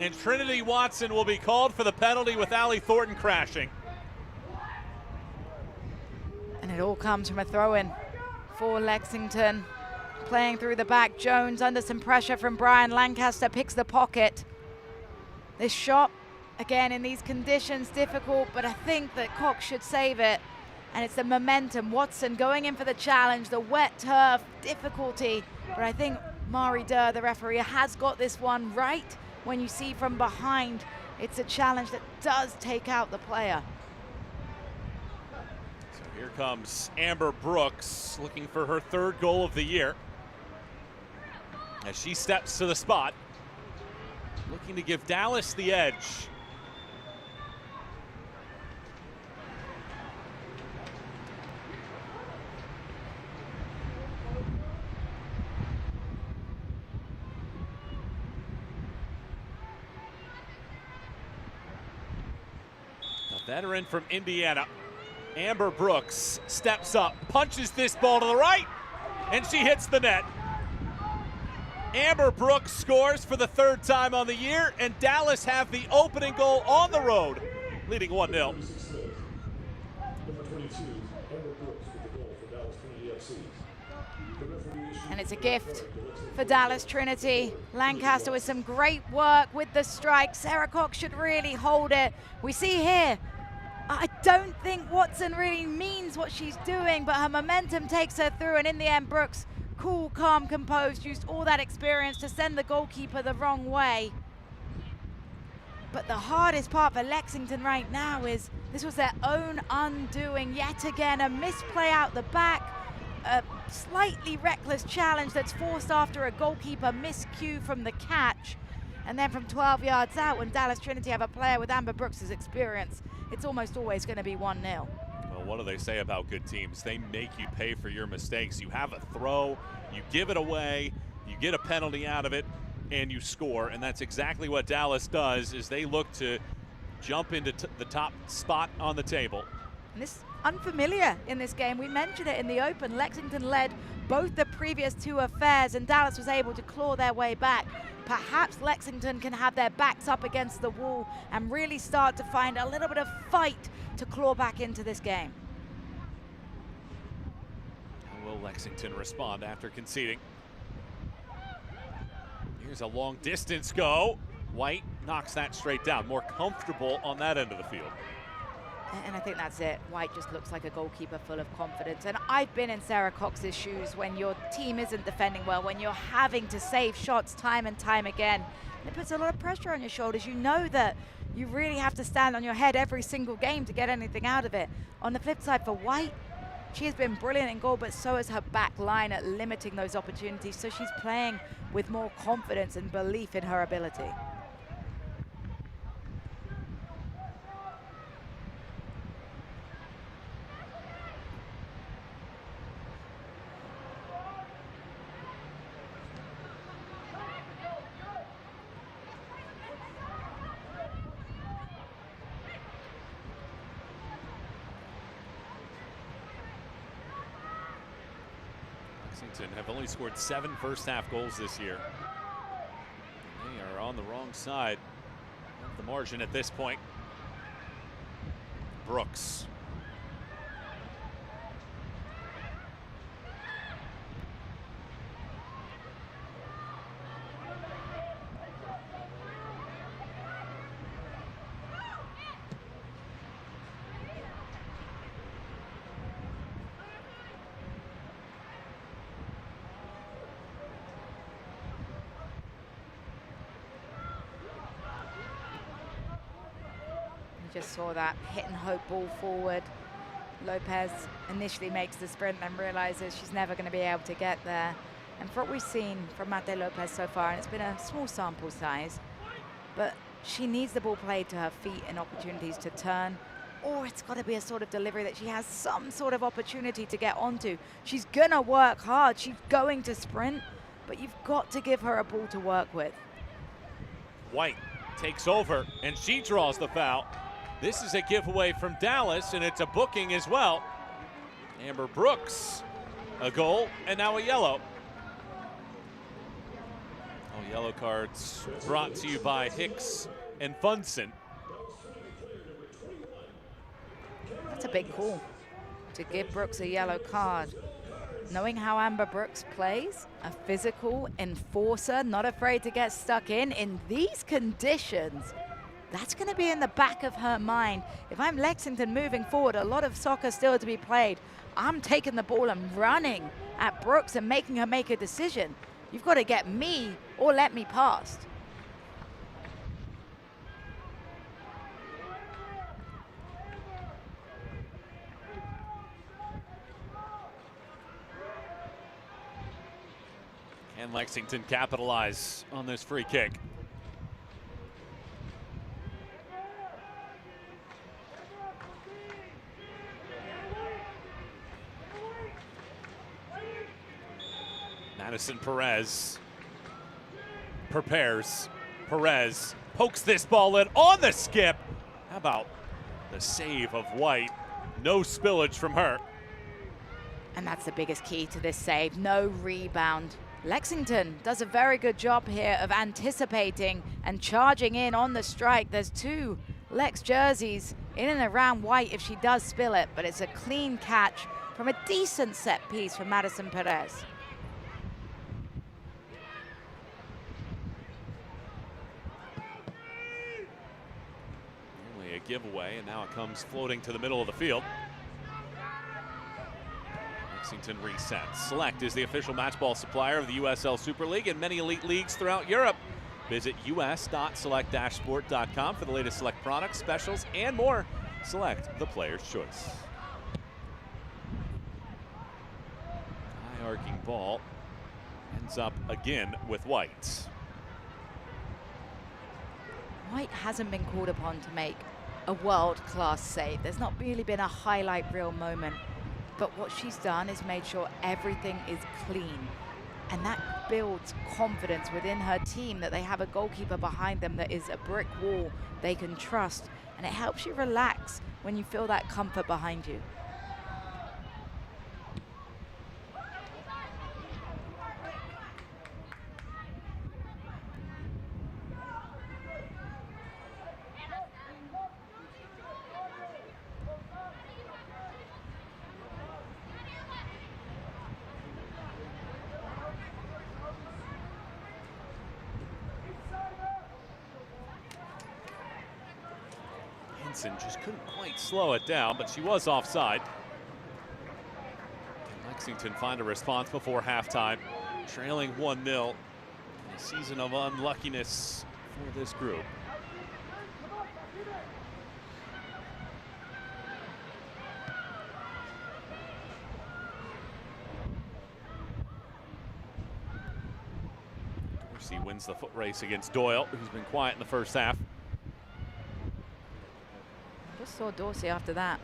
Speaker 1: and Trinity Watson will be called for the penalty with Allie Thornton crashing.
Speaker 2: And it all comes from a throw-in for Lexington. Playing through the back, Jones under some pressure from Brian Lancaster picks the pocket. This shot, again in these conditions, difficult, but I think that Cox should save it. And it's the momentum. Watson going in for the challenge, the wet turf, difficulty. But I think Mari Durr, the referee, has got this one right. When you see from behind, it's a challenge that does take out the player.
Speaker 1: So here comes Amber Brooks looking for her third goal of the year. As she steps to the spot, looking to give Dallas the edge. A veteran from Indiana, Amber Brooks, steps up, punches this ball to the right, and she hits the net. Amber Brooks scores for the third time on the year, and Dallas have the opening goal on the road, leading 1-0.
Speaker 2: And it's a gift for Dallas Trinity. Lancaster with some great work with the strike. Sarah Cox should really hold it. We see here, I don't think Watson really means what she's doing, but her momentum takes her through, and in the end, Brooks, cool, calm, composed, used all that experience to send the goalkeeper the wrong way. But the hardest part for Lexington right now is this was their own undoing. Yet again, a misplay out the back, a slightly reckless challenge that's forced after a goalkeeper miscue from the catch. And then from 12 yards out, when Dallas Trinity have a player with Amber Brooks' experience, it's almost always going to be 1-0.
Speaker 1: Well, what do they say about good teams? They make you pay for your mistakes. You have a throw, you give it away, you get a penalty out of it, and you score. And that's exactly what Dallas does, is they look to jump into the top spot on the table.
Speaker 2: And this unfamiliar in this game. We mentioned it in the open. Lexington led both the previous two affairs, and Dallas was able to claw their way back. Perhaps Lexington can have their backs up against the wall and really start to find a little bit of fight to claw back into this game.
Speaker 1: Will Lexington respond after conceding? Here's a long distance go. White knocks that straight down. More comfortable on that end of the field.
Speaker 2: And I think that's it. White just looks like a goalkeeper full of confidence. And I've been in Sarah Cox's shoes when your team isn't defending well, when you're having to save shots time and time again. It puts a lot of pressure on your shoulders. You know that you really have to stand on your head every single game to get anything out of it. On the flip side for White, she has been brilliant in goal, but so has her back line at limiting those opportunities. So she's playing with more confidence and belief in her ability.
Speaker 1: Lexington have only scored 7 first-half goals this year. They are on the wrong side of the margin at this point. Brooks.
Speaker 2: Just saw that hit and hope ball forward. Lopez initially makes the sprint and realizes she's never going to be able to get there. And for what we've seen from Mate Lopez so far, and it's been a small sample size, but she needs the ball played to her feet and opportunities to turn or it's got to be a sort of delivery that she has some sort of opportunity to get onto. She's going to work hard. She's going to sprint, but you've got to give her a ball to work with.
Speaker 1: White takes over, and she draws the foul. This is a giveaway from Dallas, and it's a booking as well. Amber Brooks, a goal, and now a yellow. Oh, yellow cards brought to you by Hicks and Funson.
Speaker 2: That's a big call to give Brooks a yellow card. Knowing how Amber Brooks plays, a physical enforcer, not afraid to get stuck in these conditions, that's going to be in the back of her mind. If I'm Lexington moving forward, a lot of soccer still to be played. I'm taking the ball and running at Brooks and making her make a decision. You've got to get me or let me past.
Speaker 1: And Lexington capitalize on this free kick. Madison Perez prepares. Perez pokes this ball in on the skip. How about the save of White? No spillage from her.
Speaker 2: And that's the biggest key to this save, no rebound. Lexington does a very good job here of anticipating and charging in on the strike. There's two Lex jerseys in and around White if she does spill it, but it's a clean catch from a decent set piece from Madison Perez.
Speaker 1: Only a giveaway, and now it comes floating to the middle of the field. Lexington resets. Select is the official match ball supplier of the USL Super League and many elite leagues throughout Europe. Visit us.select-sport.com for the latest Select products, specials, and more. Select, the player's choice. High arcing ball ends up again with White.
Speaker 2: White hasn't been called upon to make a world-class save. There's not really been a highlight reel moment. But what she's done is made sure everything is clean. And that builds confidence within her team that they have a goalkeeper behind them that is a brick wall they can trust. And it helps you relax when you feel that comfort behind you.
Speaker 1: Just couldn't quite slow it down, but she was offside. Can Lexington find a response before halftime? Trailing 1-0. A season of unluckiness for this group. Dorsey wins the foot race against Doyle, who's been quiet in the first half.
Speaker 2: Saw Dorsey after that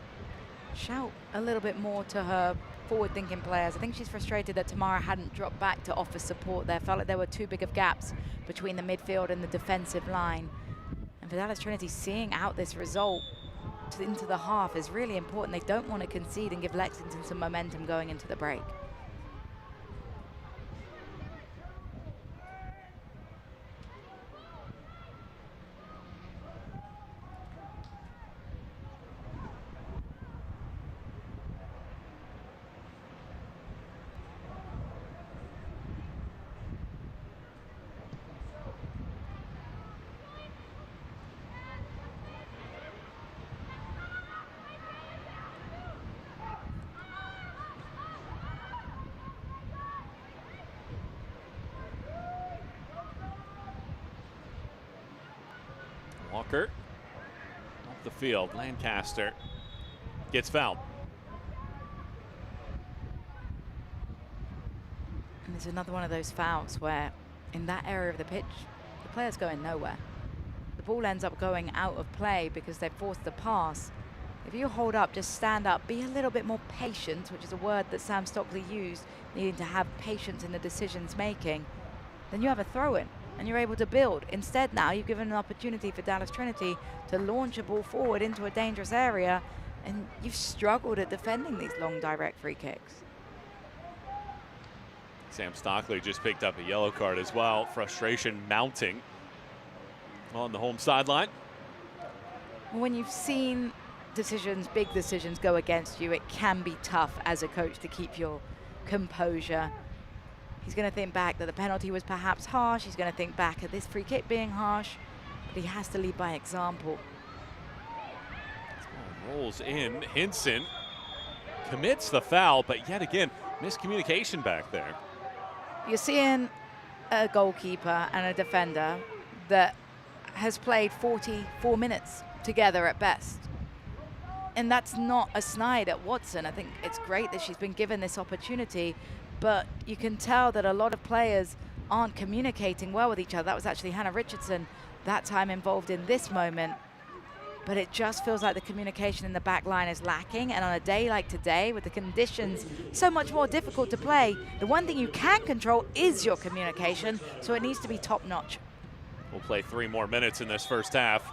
Speaker 2: shout a little bit more to her forward-thinking players. I think she's frustrated that Tamara hadn't dropped back to offer support there. Felt like there were too big of gaps between the midfield and the defensive line. And for Dallas Trinity, seeing out this result into the half is really important. They don't want to concede and give Lexington some momentum going into the break.
Speaker 1: Walker off the field. Lancaster gets fouled.
Speaker 2: And there's another one of those fouls where in that area of the pitch, the player's going nowhere. The ball ends up going out of play because they forced the pass. If you hold up, just stand up, be a little bit more patient, which is a word that Sam Stockley used, needing to have patience in the decisions making, then you have a throw-in and you're able to build. Instead now, you've given an opportunity for Dallas Trinity to launch a ball forward into a dangerous area, and you've struggled at defending these long direct free kicks.
Speaker 1: Sam Stockley just picked up a yellow card as well. Frustration mounting on the home sideline.
Speaker 2: When you've seen decisions, big decisions go against you, it can be tough as a coach to keep your composure. He's going to think back that the penalty was perhaps harsh. He's going to think back at this free kick being harsh, but he has to lead by example.
Speaker 1: Rolls in. Hinson commits the foul, but yet again, miscommunication back there.
Speaker 2: You're seeing a goalkeeper and a defender that has played 44 minutes together at best. And that's not a snide at Watson. I think it's great that she's been given this opportunity, but you can tell that a lot of players aren't communicating well with each other. That was actually Hannah Richardson that time involved in this moment. But it just feels like the communication in the back line is lacking. And on a day like today, with the conditions so much more difficult to play, the one thing you can control is your communication, so it needs to be top notch.
Speaker 1: We'll play 3 more minutes in this first half.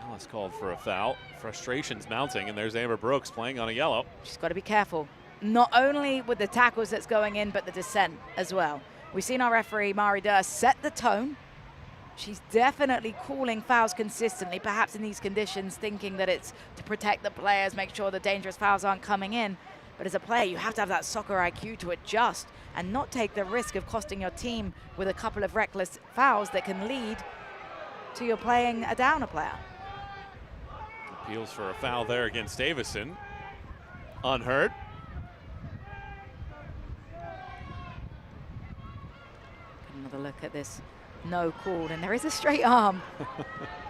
Speaker 1: Dallas called for a foul. Frustration's mounting, and there's Amber Brooks playing on a yellow.
Speaker 2: She's got to be careful, not only with the tackles that's going in, but the descent as well. We've seen our referee, Mari Durr, set the tone. She's definitely calling fouls consistently, perhaps in these conditions, thinking that it's to protect the players, make sure the dangerous fouls aren't coming in. But as a player, you have to have that soccer IQ to adjust and not take the risk of costing your team with a couple of reckless fouls that can lead to your playing a downer player.
Speaker 1: Appeals for a foul there against Davison. Unheard.
Speaker 2: Another look at this. No called, and there is a straight arm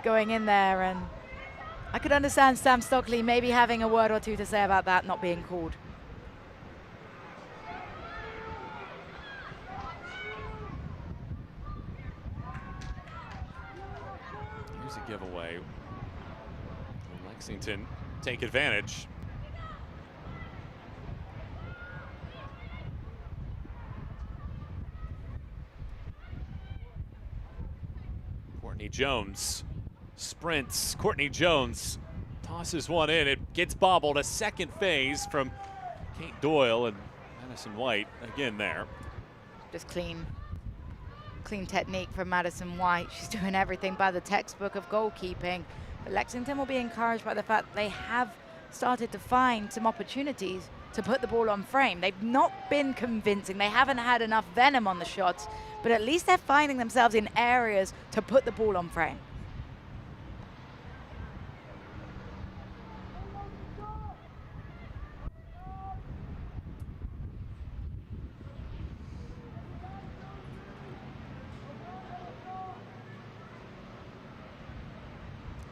Speaker 2: going in there, and I could understand Sam Stockley maybe having a word or two to say about that not being called.
Speaker 1: Here's a giveaway. Lexington take advantage. Courtney Jones sprints. Courtney Jones tosses one in. It gets bobbled. A second phase from Kate Doyle and Madison White again there.
Speaker 2: Just clean technique from Madison White. She's doing everything by the textbook of goalkeeping. But Lexington will be encouraged by the fact that they have started to find some opportunities to put the ball on frame. They've not been convincing. They haven't had enough venom on the shots, but at least they're finding themselves in areas to put the ball on frame.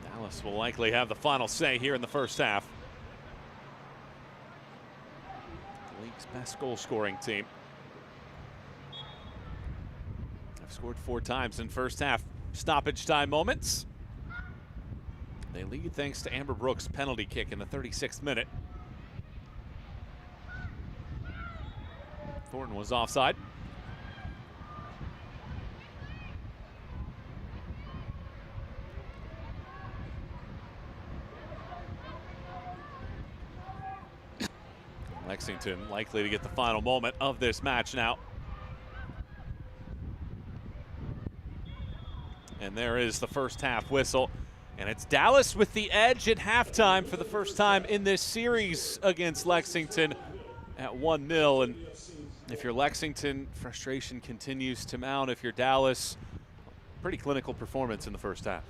Speaker 1: Dallas will likely have the final say here in the first half. The league's best goal-scoring team. They've scored 4 times in first half stoppage time moments. They lead thanks to Amber Brooks' penalty kick in the 36th minute. Thornton was offside. Lexington likely to get the final moment of this match now. And there is the first half whistle. And it's Dallas with the edge at halftime for the first time in this series against Lexington at 1-0. And if you're Lexington, frustration continues to mount. If you're Dallas, pretty clinical performance in the first half.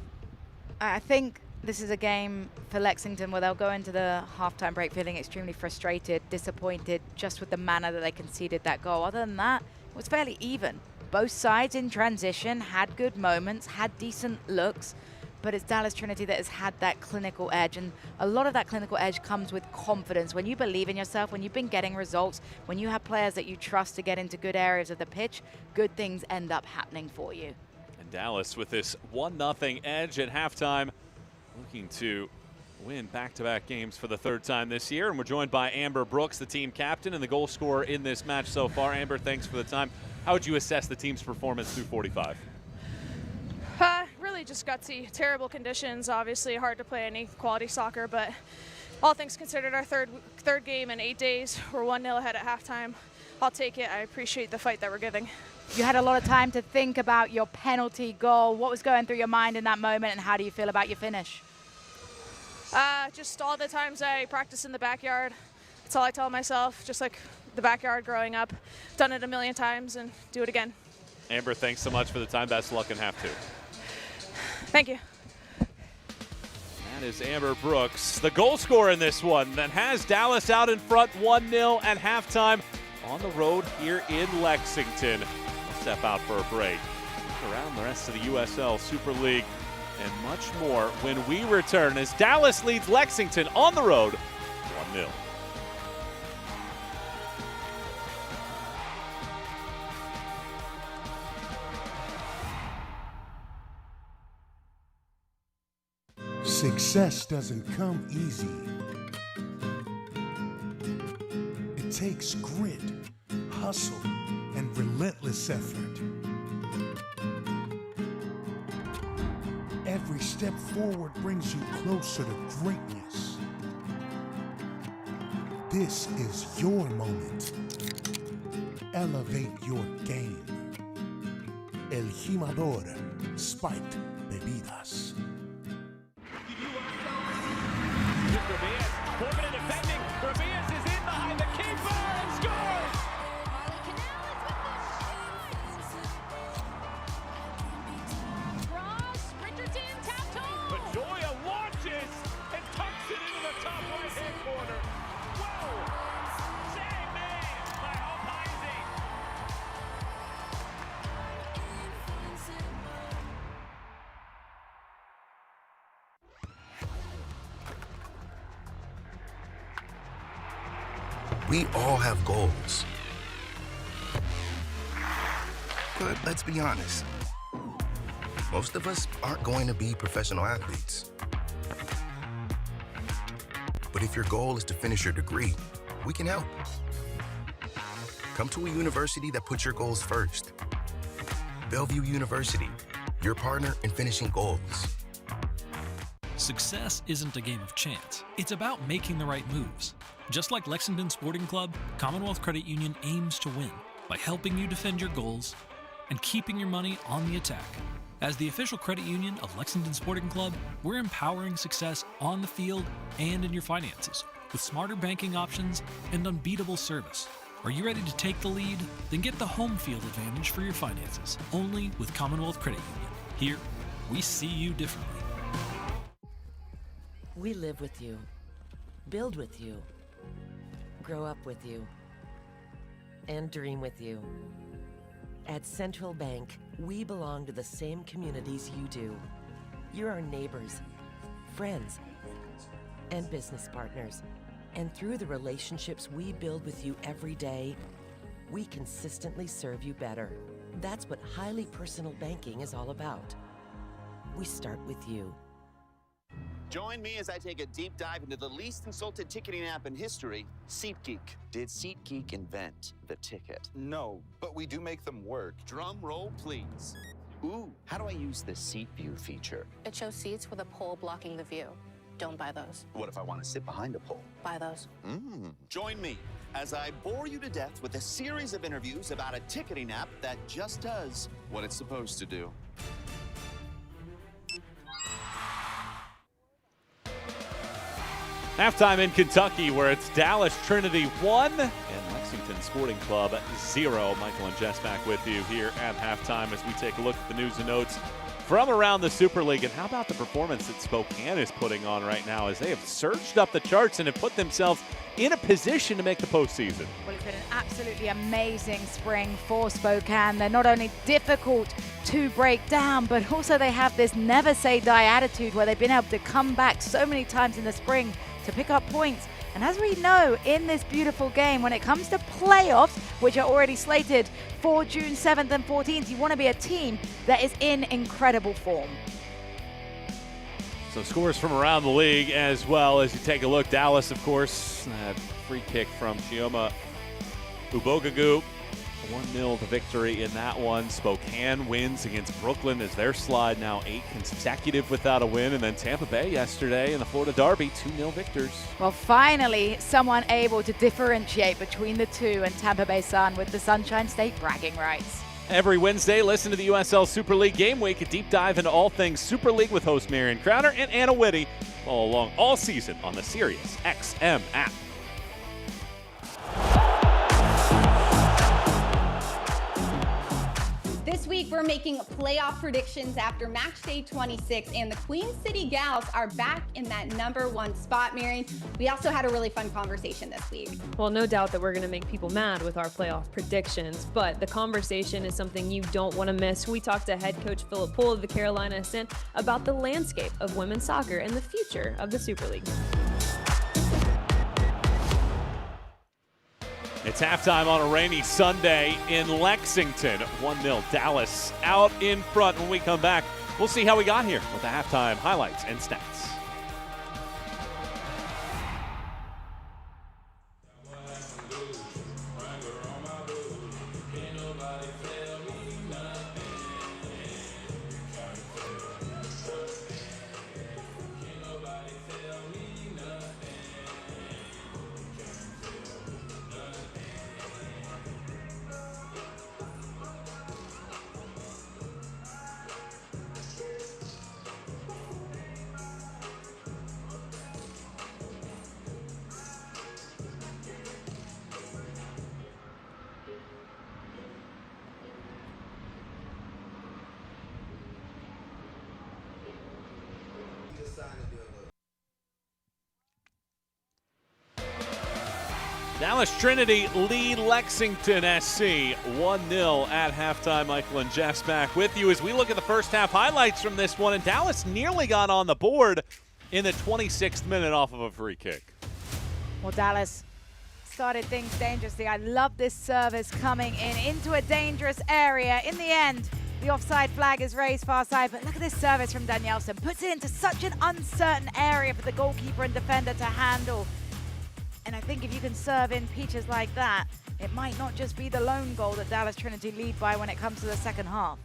Speaker 2: I think this is a game for Lexington where they'll go into the halftime break feeling extremely frustrated, disappointed just with the manner that they conceded that goal. Other than that, it was fairly even. Both sides in transition had good moments, had decent looks, but it's Dallas Trinity that has had that clinical edge, and a lot of that clinical edge comes with confidence. When you believe in yourself, when you've been getting results, when you have players that you trust to get into good areas of the pitch, good things end up happening for you.
Speaker 1: And Dallas with this 1-0 edge at halftime, looking to win back-to-back games for the third time this year. And we're joined by Amber Brooks, the team captain and the goal scorer in this match so far. Amber, thanks for the time. How would you assess the team's performance through 45?
Speaker 6: Really just gutsy. Terrible conditions, obviously hard to play any quality soccer, but all things considered, our third game in 8 days. We're 1-0 ahead at halftime. I'll take it. I appreciate the fight that we're giving.
Speaker 2: You had a lot of time to think about your penalty goal. What was going through your mind in that moment, and how do you feel about your finish?
Speaker 6: Just all the times I practice in the backyard. That's all I tell myself, just like the backyard growing up. Done it a million times and do it again.
Speaker 1: Amber, thanks so much for the time. Best of luck in half 2.
Speaker 6: Thank you.
Speaker 1: That is Amber Brooks, the goal scorer in this one that has Dallas out in front 1-0 at halftime on the road here in Lexington. We'll step out for a break. Look around the rest of the USL Super League and much more when we return as Dallas leads Lexington on the road 1-0.
Speaker 7: Success doesn't come easy. It takes grit, hustle, and relentless effort. Every step forward brings you closer to greatness. This is your moment. Elevate your game. El Jimador Spiked Bebidas.
Speaker 1: Forward defending. Ramirez is in behind the keeper and scores!
Speaker 8: Cross, Richardson tapped home.
Speaker 1: Bedoya launches and tucks it into the top right-hand corner. Whoa! Save man by Alpizi.
Speaker 9: We all have goals. But let's be honest. Most of us aren't going to be professional athletes. But if your goal is to finish your degree, we can help. Come to a university that puts your goals first. Bellevue University, your partner in finishing goals.
Speaker 10: Success isn't a game of chance. It's about making the right moves. Just like Lexington Sporting Club, Commonwealth Credit Union aims to win by helping you defend your goals and keeping your money on the attack. As the official credit union of Lexington Sporting Club, we're empowering success on the field and in your finances with smarter banking options and unbeatable service. Are you ready to take the lead? Then get the home field advantage for your finances, only with Commonwealth Credit Union. Here, we see you differently.
Speaker 11: We live with you, build with you, grow up with you, and dream with you. At Central Bank, we belong to the same communities you do. You're our neighbors, friends, and business partners. And through the relationships we build with you every day, we consistently serve you better. That's what highly personal banking is all about. We start with you.
Speaker 12: Join me as I take a deep dive into the least consulted ticketing app in history, SeatGeek. Did SeatGeek invent the ticket?
Speaker 13: No, but we do make them work.
Speaker 12: Drum roll, please. Ooh, how do I use the Seat View feature?
Speaker 8: It shows seats with a pole blocking the view. Don't buy those.
Speaker 12: What if I want to sit behind a pole?
Speaker 8: Buy those.
Speaker 12: Join me as I bore you to death with a series of interviews about a ticketing app that just does what it's supposed to do.
Speaker 1: Halftime in Kentucky, where it's Dallas Trinity 1 and Lexington Sporting Club 0. Michael and Jess back with you here at halftime as we take a look at the news and notes from around the Super League. And how about the performance that Spokane is putting on right now as they have surged up the charts and have put themselves in a position to make the postseason?
Speaker 2: Well, it's been an absolutely amazing spring for Spokane. They're not only difficult to break down, but also they have this never say die attitude where they've been able to come back so many times in the spring to pick up points. And as we know, in this beautiful game, when it comes to playoffs, which are already slated for June 7th and 14th, you want to be a team that is in incredible form.
Speaker 1: So scores from around the league as well as you take a look. Dallas, of course, that free kick from Chioma Ubogagu. 1-0 the victory in that one. Spokane wins against Brooklyn as their slide now 8 consecutive without a win. And then Tampa Bay yesterday in the Florida Derby, 2-0 victors.
Speaker 2: Well, finally, someone able to differentiate between the two, and Tampa Bay Sun with the Sunshine State bragging rights.
Speaker 1: Every Wednesday, listen to the USL Super League Game Week, a deep dive into all things Super League with host Marion Crowder and Anna Whitty. Follow along all season on the Sirius XM app.
Speaker 14: This week, we're making playoff predictions after match day 26, and the Queen City Gals are back in that #1 spot, Marion. We also had a really fun conversation this week.
Speaker 15: Well, no doubt that we're going to make people mad with our playoff predictions, but the conversation is something you don't want to miss. We talked to head coach Philip Poole of the Carolina Ascent about the landscape of women's soccer and the future of the Super League.
Speaker 1: It's halftime on a rainy Sunday in Lexington. 1-0 Dallas out in front. When we come back, we'll see how we got here with the halftime highlights and stats. Dallas Trinity lead Lexington SC 1-0 at halftime. Michael and Jess back with you as we look at the first half highlights from this one. And Dallas nearly got on the board in the 26th minute off of a free kick.
Speaker 2: Well, Dallas started things dangerously. I love this service coming in into a dangerous area. In the end, the offside flag is raised far side, but look at this service from Danielson. Puts it into such an uncertain area for the goalkeeper and defender to handle. And I think if you can serve in peaches like that, it might not just be the lone goal that Dallas Trinity lead by when it comes to the second half.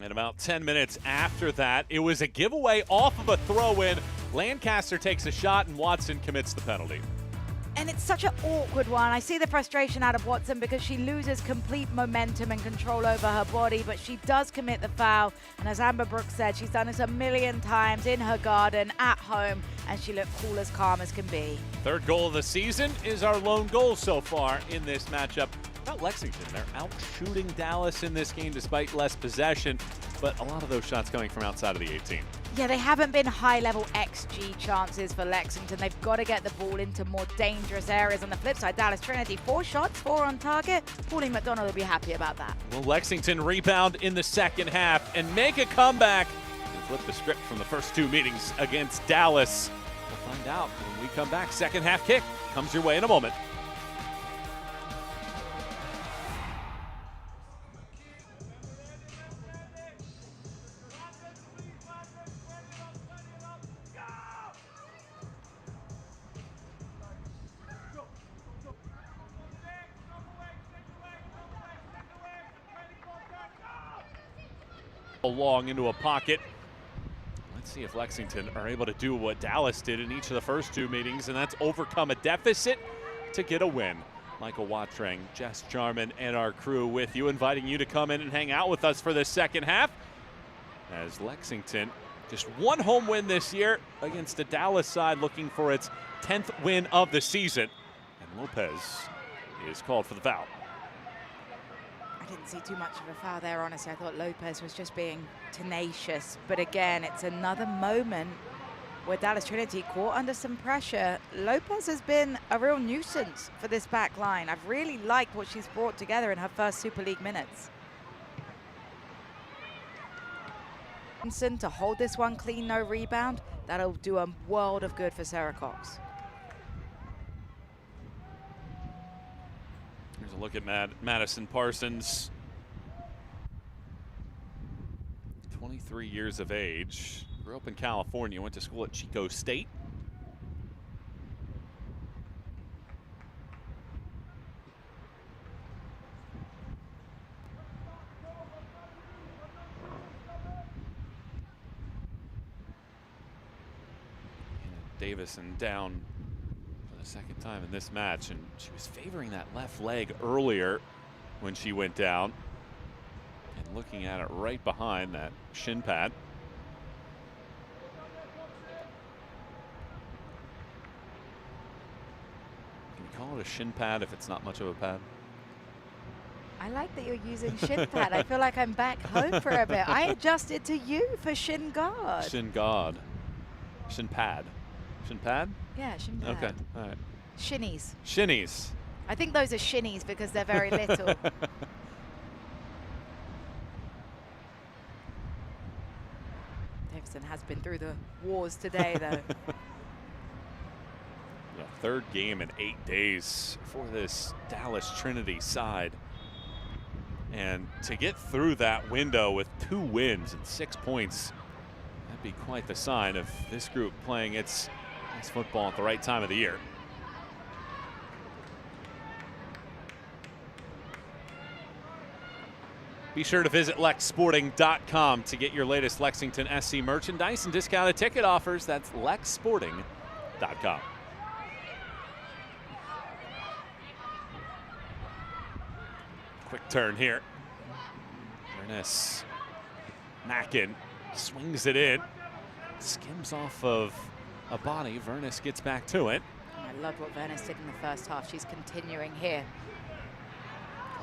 Speaker 1: And about 10 minutes after that, it was a giveaway off of a throw-in. Lancaster takes a shot and Watson commits the penalty.
Speaker 2: And it's such an awkward one. I see the frustration out of Watson because she loses complete momentum and control over her body, but she does commit the foul. And as Amber Brooks said, she's done this a million times in her garden, at home, and she looked cool as calm as can be.
Speaker 1: Third goal of the season is our lone goal so far in this matchup. About Lexington, they're out shooting Dallas in this game despite less possession, but a lot of those shots coming from outside of the 18.
Speaker 2: Yeah, they haven't been high-level XG chances for Lexington. They've got to get the ball into more dangerous areas. On the flip side, Dallas Trinity, 4 shots, 4 on target. Pauline McDonald will be happy about that.
Speaker 1: Will Lexington rebound in the second half and make a comeback and flip the script from the first 2 meetings against Dallas? We'll find out when we come back. Second half kick comes your way in a moment. Long into a pocket. Let's see if Lexington are able to do what Dallas did in each of the first 2 meetings, and that's overcome a deficit to get a win. Michael Watrang, Jess Jarman, and our crew with you, inviting you to come in and hang out with us for this second half. As Lexington, just 1 home win this year against the Dallas side, looking for its 10th win of the season. And Lopez is called for the foul.
Speaker 2: I didn't see too much of a foul there, honestly. I thought Lopez was just being tenacious. But again, it's another moment where Dallas Trinity caught under some pressure. Lopez has been a real nuisance for this back line. I've really liked what she's brought together in her first Super League minutes. To hold this one clean, no rebound, that'll do a world of good for Sarah Cox.
Speaker 1: Here's a look at Madison Parsons. 23 years of age. Grew up in California, went to school at Chico State. Davison down for the second time in this match, and she was favoring that left leg earlier when she went down, and looking at it right behind that shin pad. Can you call it a shin pad if it's not much of a pad?
Speaker 2: I like that you're using shin pad. I feel like I'm back home for a bit. I adjusted to you for shin guard.
Speaker 1: Shin guard. Shin pad. Shin pad?
Speaker 2: Yeah, shin pad.
Speaker 1: Okay, all right.
Speaker 2: Shinnies.
Speaker 1: Shinnies.
Speaker 2: I think those are shinnies because they're very little. Davison has been through the wars today, though.
Speaker 1: The third game in 8 days for this Dallas Trinity side. And to get through that window with 2 wins and 6 points, that'd be quite the sign of this group playing its football at the right time of the year. Be sure to visit lexsporting.com to get your latest Lexington SC merchandise and discounted ticket offers. That's lexsporting.com. Quick turn here. Ernest Mackin swings it in, skims off of a body. Vernus gets back to it.
Speaker 2: I loved what Vernus did in the first half. She's continuing here.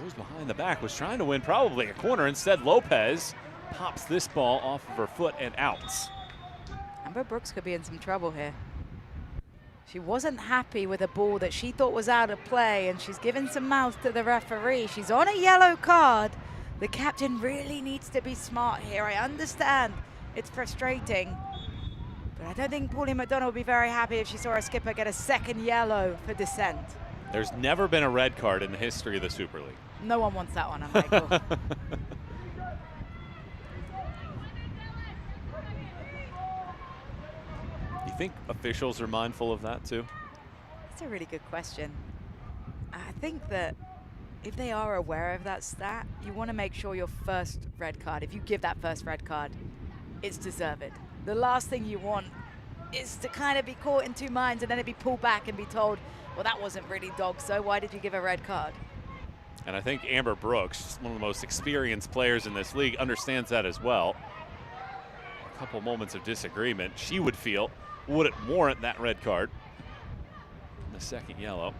Speaker 1: Goes behind the back, was trying to win probably a corner. Instead, Lopez pops this ball off of her foot and out.
Speaker 2: Amber Brooks could be in some trouble here. She wasn't happy with a ball that she thought was out of play, and she's given some mouth to the referee. She's on a yellow card. The captain really needs to be smart here. I understand it's frustrating, but I don't think Pauline McDonald would be very happy if she saw her skipper get a second yellow for dissent.
Speaker 1: There's never been a red card in the history of the Super League.
Speaker 2: No one wants that one, Michael.
Speaker 1: You think officials are mindful of that too?
Speaker 2: That's a really good question. I think that if they are aware of that stat, you want to make sure your first red card, if you give that first red card, it's deserved. The last thing you want is to kind of be caught in two minds and then it be pulled back and be told, well, that wasn't really dog, so why did you give a red card?
Speaker 1: And I think Amber Brooks, one of the most experienced players in this league, understands that as well. A couple moments of disagreement, she would feel, would it warrant that red card? The second yellow.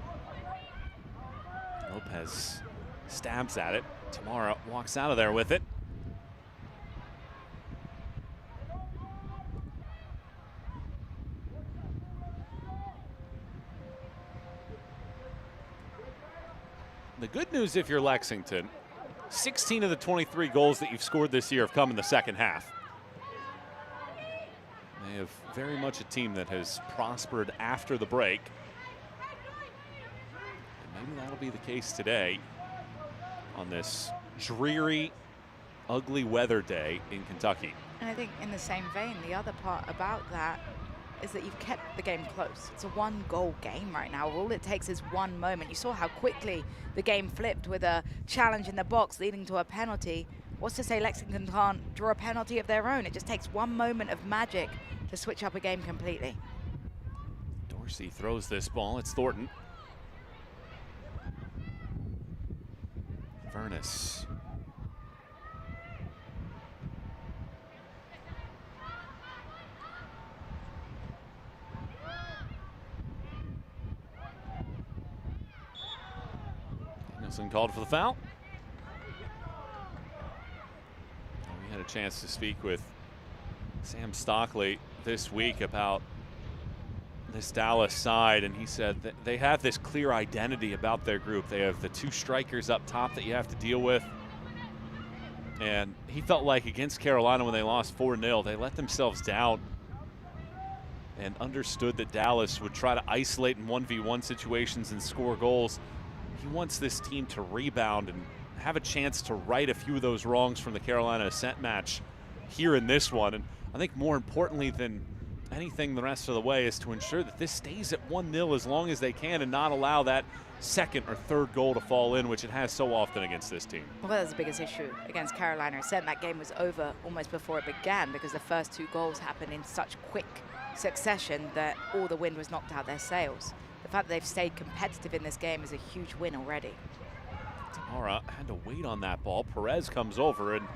Speaker 1: Lopez stabs at it. Tamara walks out of there with it. The good news if you're Lexington, 16 of the 23 goals that you've scored this year have come in the second half. They have very much a team that has prospered after the break. And maybe that'll be the case today on this dreary, ugly weather day in Kentucky.
Speaker 2: And I think in the same vein, the other part about that is that you've kept the game close. It's a one-goal game right now. All it takes is one moment. You saw how quickly the game flipped with a challenge in the box leading to a penalty. What's to say Lexington can't draw a penalty of their own? It just takes one moment of magic to switch up a game completely.
Speaker 1: Dorsey throws this ball. It's Thornton. Vernus. Danielson called for the foul. We had a chance to speak with Sam Stockley this week about this Dallas side, and he said that they have this clear identity about their group. They have the two strikers up top that you have to deal with. And he felt like against Carolina when they lost 4-0, they let themselves down and understood that Dallas would try to isolate in 1v1 situations and score goals. He wants this team to rebound and have a chance to right a few of those wrongs from the Carolina Ascent match here in this one. And I think more importantly than anything the rest of the way is to ensure that this stays at 1-0 as long as they can and not allow that second or third goal to fall in, which it has so often against this team.
Speaker 2: Well, that was the biggest issue against Carolina. It said that game was over almost before it began because the first 2 goals happened in such quick succession that all the wind was knocked out their sails. The fact that they've stayed competitive in this game is a huge win already.
Speaker 1: Tamara had to wait on that ball. Perez comes over and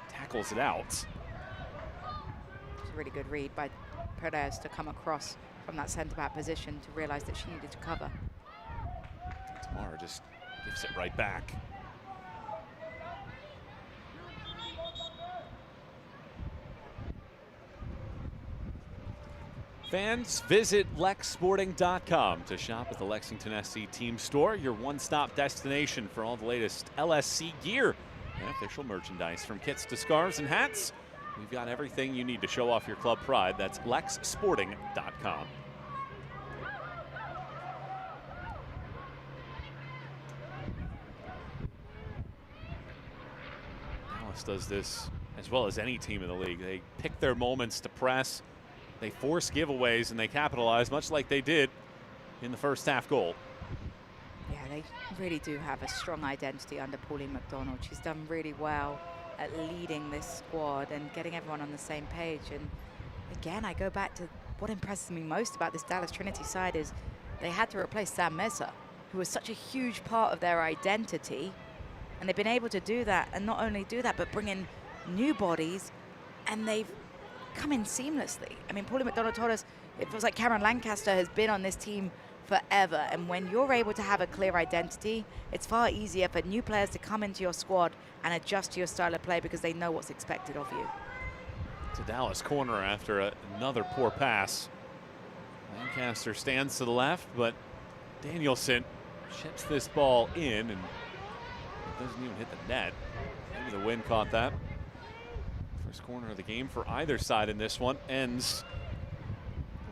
Speaker 1: tackles it out.
Speaker 2: It's a really good read by Perez to come across from that centre-back position to realize that she needed to cover.
Speaker 1: Tamara just gives it right back. Fans, visit lexsporting.com to shop at the Lexington SC Team Store, your one-stop destination for all the latest LSC gear and official merchandise. From kits to scarves and hats, we've got everything you need to show off your club pride. That's lexsporting.com. Dallas does this as well as any team in the league. They pick their moments to press. They force giveaways and they capitalize, much like they did in the first half goal.
Speaker 2: Yeah, they really do have a strong identity under Pauline McDonald. She's done really well at leading this squad and getting everyone on the same page. And again, I go back to what impresses me most about this Dallas Trinity side is they had to replace Sam Mesa, who was such a huge part of their identity. And they've been able to do that, and not only do that, but bring in new bodies, and they've come in seamlessly. I mean, Pauline McDonald told us it feels like Cameron Lancaster has been on this team forever, and when you're able to have a clear identity, it's far easier for new players to come into your squad and adjust to your style of play because they know what's expected of you.
Speaker 1: It's a Dallas corner after another poor pass. Lancaster stands to the left, but Danielson chips this ball in and it doesn't even hit the net. Maybe the wind caught that. First corner of the game for either side in this one ends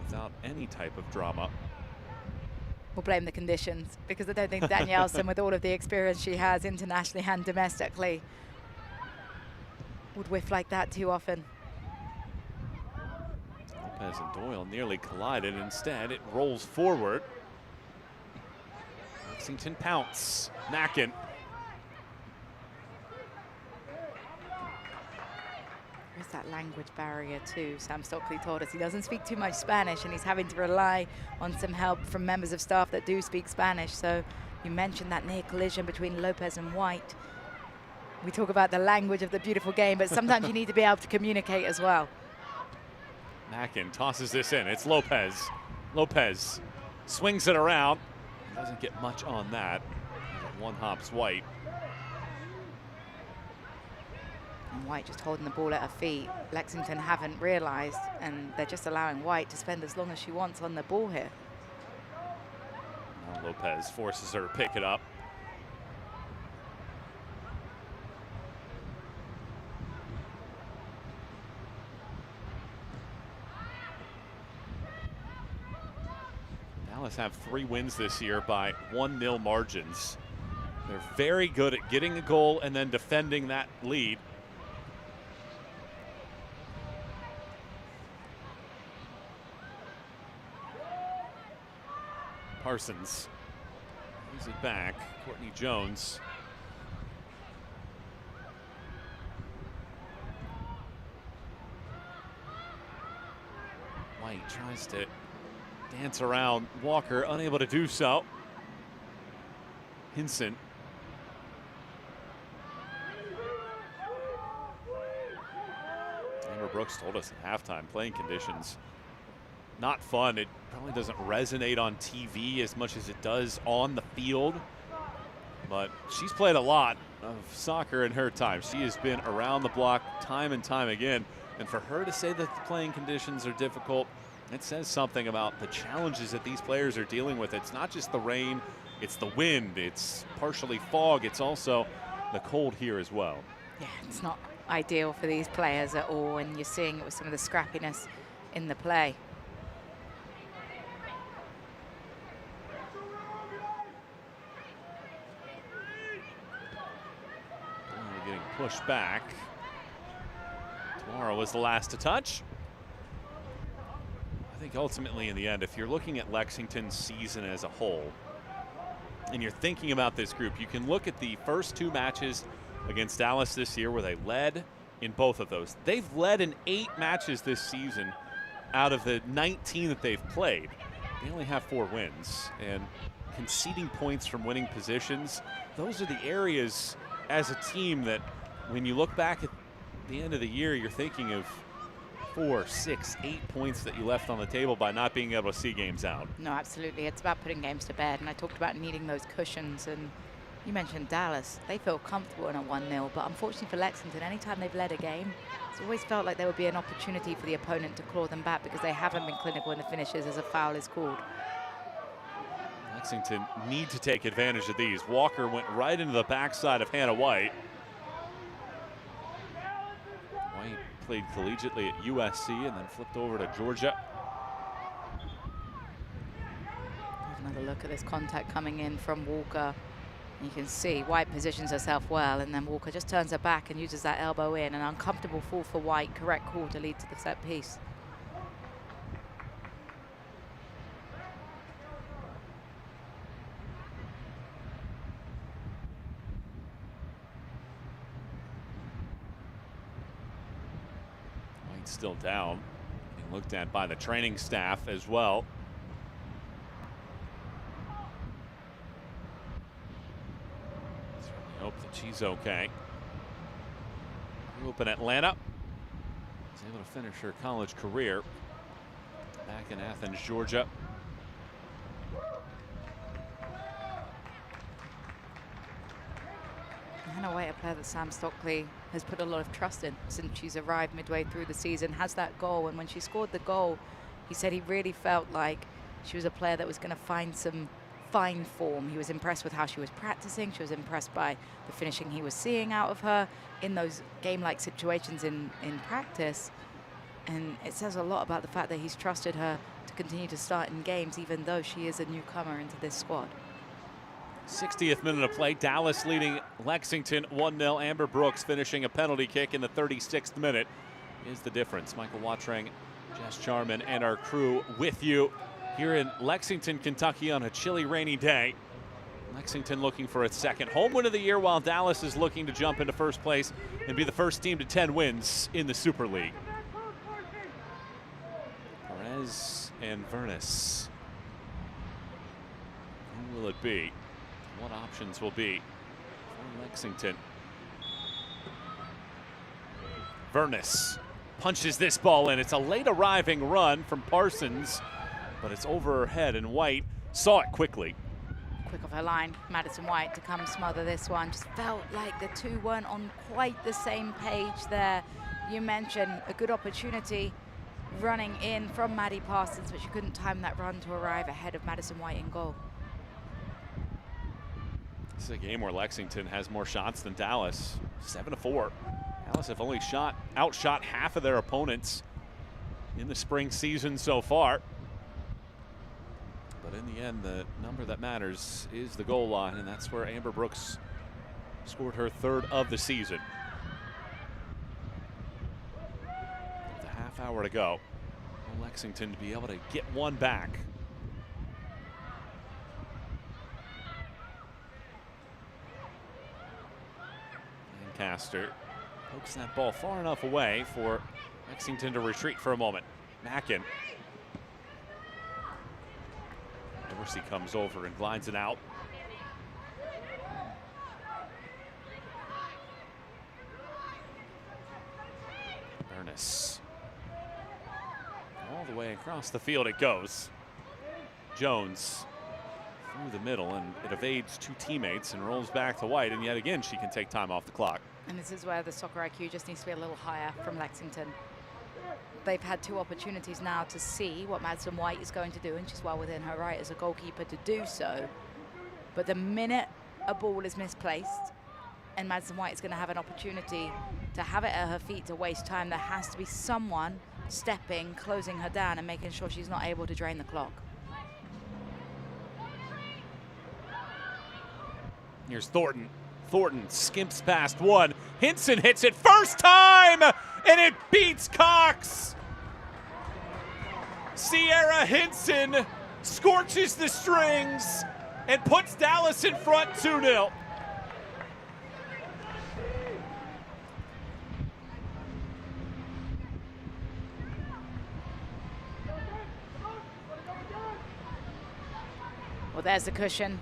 Speaker 1: without any type of drama.
Speaker 2: We'll blame the conditions because I don't think Danielson, with all of the experience she has internationally and domestically, would whiff like that too often.
Speaker 1: Lopez and Doyle nearly collided. Instead, it rolls forward. Lexington pounce. Mackin.
Speaker 2: There's that language barrier too. Sam Stockley told us he doesn't speak too much Spanish and he's having to rely on some help from members of staff that do speak Spanish. So you mentioned that near collision between Lopez and White. We talk about the language of the beautiful game, but sometimes you need to be able to communicate as well.
Speaker 1: Mackin tosses this in. It's Lopez. Lopez swings it around. Doesn't get much on that. One hops White.
Speaker 2: And White just holding the ball at her feet. Lexington haven't realized, and they're just allowing White to spend as long as she wants on the ball here.
Speaker 1: Now Lopez forces her to pick it up. Dallas have 3 wins this year by 1-0 margins. They're very good at getting a goal and then defending that lead. Parsons moves it back. Courtney Jones. White tries to dance around Walker, unable to do so. Hinson. Amber Brooks told us at halftime, playing conditions not fun. It probably doesn't resonate on TV as much as it does on the field, but she's played a lot of soccer in her time. She has been around the block time and time again, and for her to say that the playing conditions are difficult, it says something about the challenges that these players are dealing with. It's not just the rain, it's the wind, it's partially fog, it's also the cold here as well.
Speaker 2: Yeah, it's not ideal for these players at all, and you're seeing it with some of the scrappiness in the play.
Speaker 1: Getting pushed back Mara was the last to touch. I think ultimately in the end, if you're looking at Lexington's season as a whole, and you're thinking about this group, you can look at the first 2 matches against Dallas this year where they led in both of those. They've led in 8 matches this season out of the 19 that they've played. They only have 4 wins, and conceding points from winning positions, those are the areas as a team that when you look back at the end of the year, you're thinking of 4, 6, 8 points that you left on the table by not being able to see games out.
Speaker 2: No, absolutely. It's about putting games to bed. And I talked about needing those cushions. And you mentioned Dallas. They feel comfortable in a 1-0. But unfortunately for Lexington, anytime they've led a game, it's always felt like there would be an opportunity for the opponent to claw them back because they haven't been clinical in the finishes as a foul is called.
Speaker 1: Lexington need to take advantage of these. Walker went right into the backside of Hannah White. White played collegiately at USC and then flipped over to Georgia.
Speaker 2: Another look at this contact coming in from Walker. You can see White positions herself well, and then Walker just turns her back and uses that elbow in. An uncomfortable fall for White. Correct call to lead to the set piece.
Speaker 1: Still down, being looked at by the training staff as well. Certainly hope that she's okay. Grew up in Atlanta, was able to finish her college career back in Athens, Georgia.
Speaker 2: Hannah White, a player that Sam Stockley has put a lot of trust in since she's arrived midway through the season, has that goal. And when she scored the goal, he said he really felt like she was a player that was going to find some fine form. He was impressed with how she was practicing. She was impressed by the finishing he was seeing out of her in those game-like situations in practice. And it says a lot about the fact that he's trusted her to continue to start in games, even though she is a newcomer into this squad.
Speaker 1: 60th minute of play, Dallas leading Lexington 1-0. Amber Brooks finishing a penalty kick in the 36th minute is the difference. Michael Watrang, Jess Charman, and our crew with you here in Lexington, Kentucky on a chilly, rainy day. Lexington looking for its 2nd home win of the year, while Dallas is looking to jump into 1st place and be the first team to 10 wins in the Super League. Perez and Vernus. Who will it be? What options will be for Lexington? Vernus punches this ball in. It's a late arriving run from Parsons, but it's over her head, and White saw it quickly.
Speaker 2: Quick off her line, Madison White to come smother this one. Just felt like the two weren't on quite the same page there. You mentioned a good opportunity running in from Maddie Parsons, but she couldn't time that run to arrive ahead of Madison White in goal.
Speaker 1: This is a game where Lexington has more shots than Dallas, 7-4. Dallas have only outshot half of their opponents in the spring season so far. But in the end, the number that matters is the goal line, and that's where Amber Brooks scored her 3rd of the season. With a half hour to go, Lexington to be able to get one back. Lancaster pokes that ball far enough away for Lexington to retreat for a moment. Mackin. Dorsey comes over and glides it out. Ernest. All the way across the field it goes. Jones through the middle, and it evades 2 teammates and rolls back to White, and yet again she can take time off the clock.
Speaker 2: And this is where the soccer IQ just needs to be a little higher from Lexington. They've had 2 opportunities now to see what Madison White is going to do, and she's well within her right as a goalkeeper to do so. But the minute a ball is misplaced and Madison White is going to have an opportunity to have it at her feet to waste time, there has to be someone stepping, closing her down, and making sure she's not able to drain the clock.
Speaker 1: Here's Thornton. Thornton skimps past one, Hinson hits it first time, and it beats Cox. Sierra Hinson scorches the strings and puts Dallas in front 2-0.
Speaker 2: Well, there's the cushion,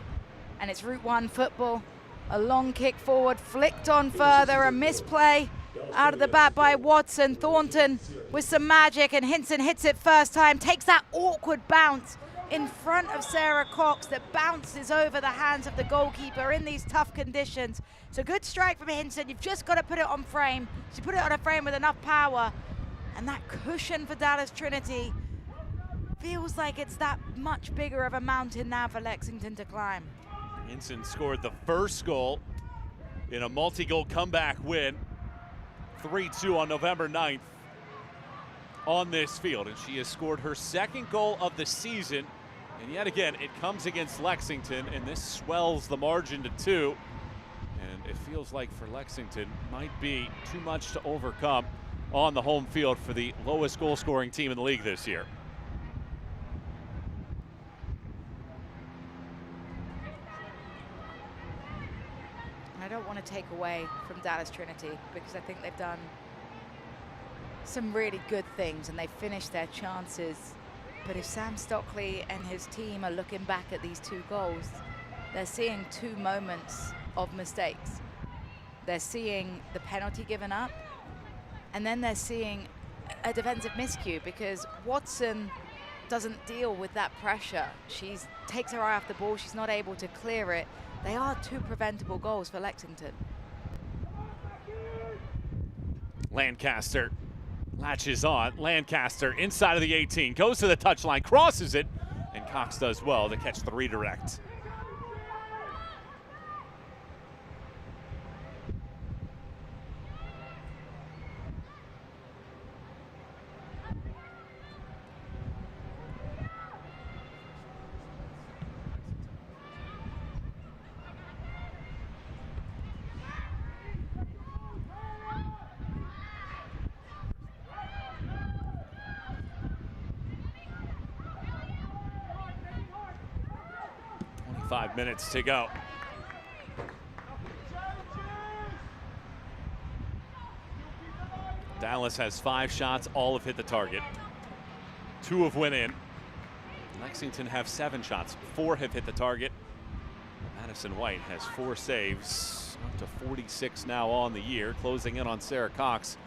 Speaker 2: and it's Route 1 football. A long kick forward, flicked on further, a misplay out of the bat by Watson. Thornton with some magic, and Hinson hits it first time, takes that awkward bounce in front of Sarah Cox that bounces over the hands of the goalkeeper in these tough conditions. It's a good strike from Hinson. You've just got to put it on frame. She put it on a frame with enough power, and that cushion for Dallas Trinity feels like it's that much bigger of a mountain now for Lexington to climb.
Speaker 1: Hinson scored the first goal in a multi-goal comeback win, 3-2 on November 9th on this field. And she has scored her second goal of the season. And yet again, it comes against Lexington, and this swells the margin to 2. And it feels like for Lexington, might be too much to overcome on the home field for the lowest goal-scoring team in the league this year.
Speaker 2: I don't want to take away from Dallas Trinity because I think they've done some really good things and they've finished their chances. But if Sam Stockley and his team are looking back at these 2 goals, they're seeing 2 moments of mistakes. They're seeing the penalty given up, and then they're seeing a defensive miscue because Watson doesn't deal with that pressure. She takes her eye off the ball, she's not able to clear it. They are 2 preventable goals for Lexington.
Speaker 1: Lancaster latches on. Lancaster inside of the 18, goes to the touchline, crosses it, and Cox does well to catch the redirect. Five minutes to go. Dallas has 5 shots, all have hit the target. 2 have went in. Lexington have 7 shots, 4 have hit the target. Madison White has 4 saves, up to 46 now on the year, closing in on Sarah Cox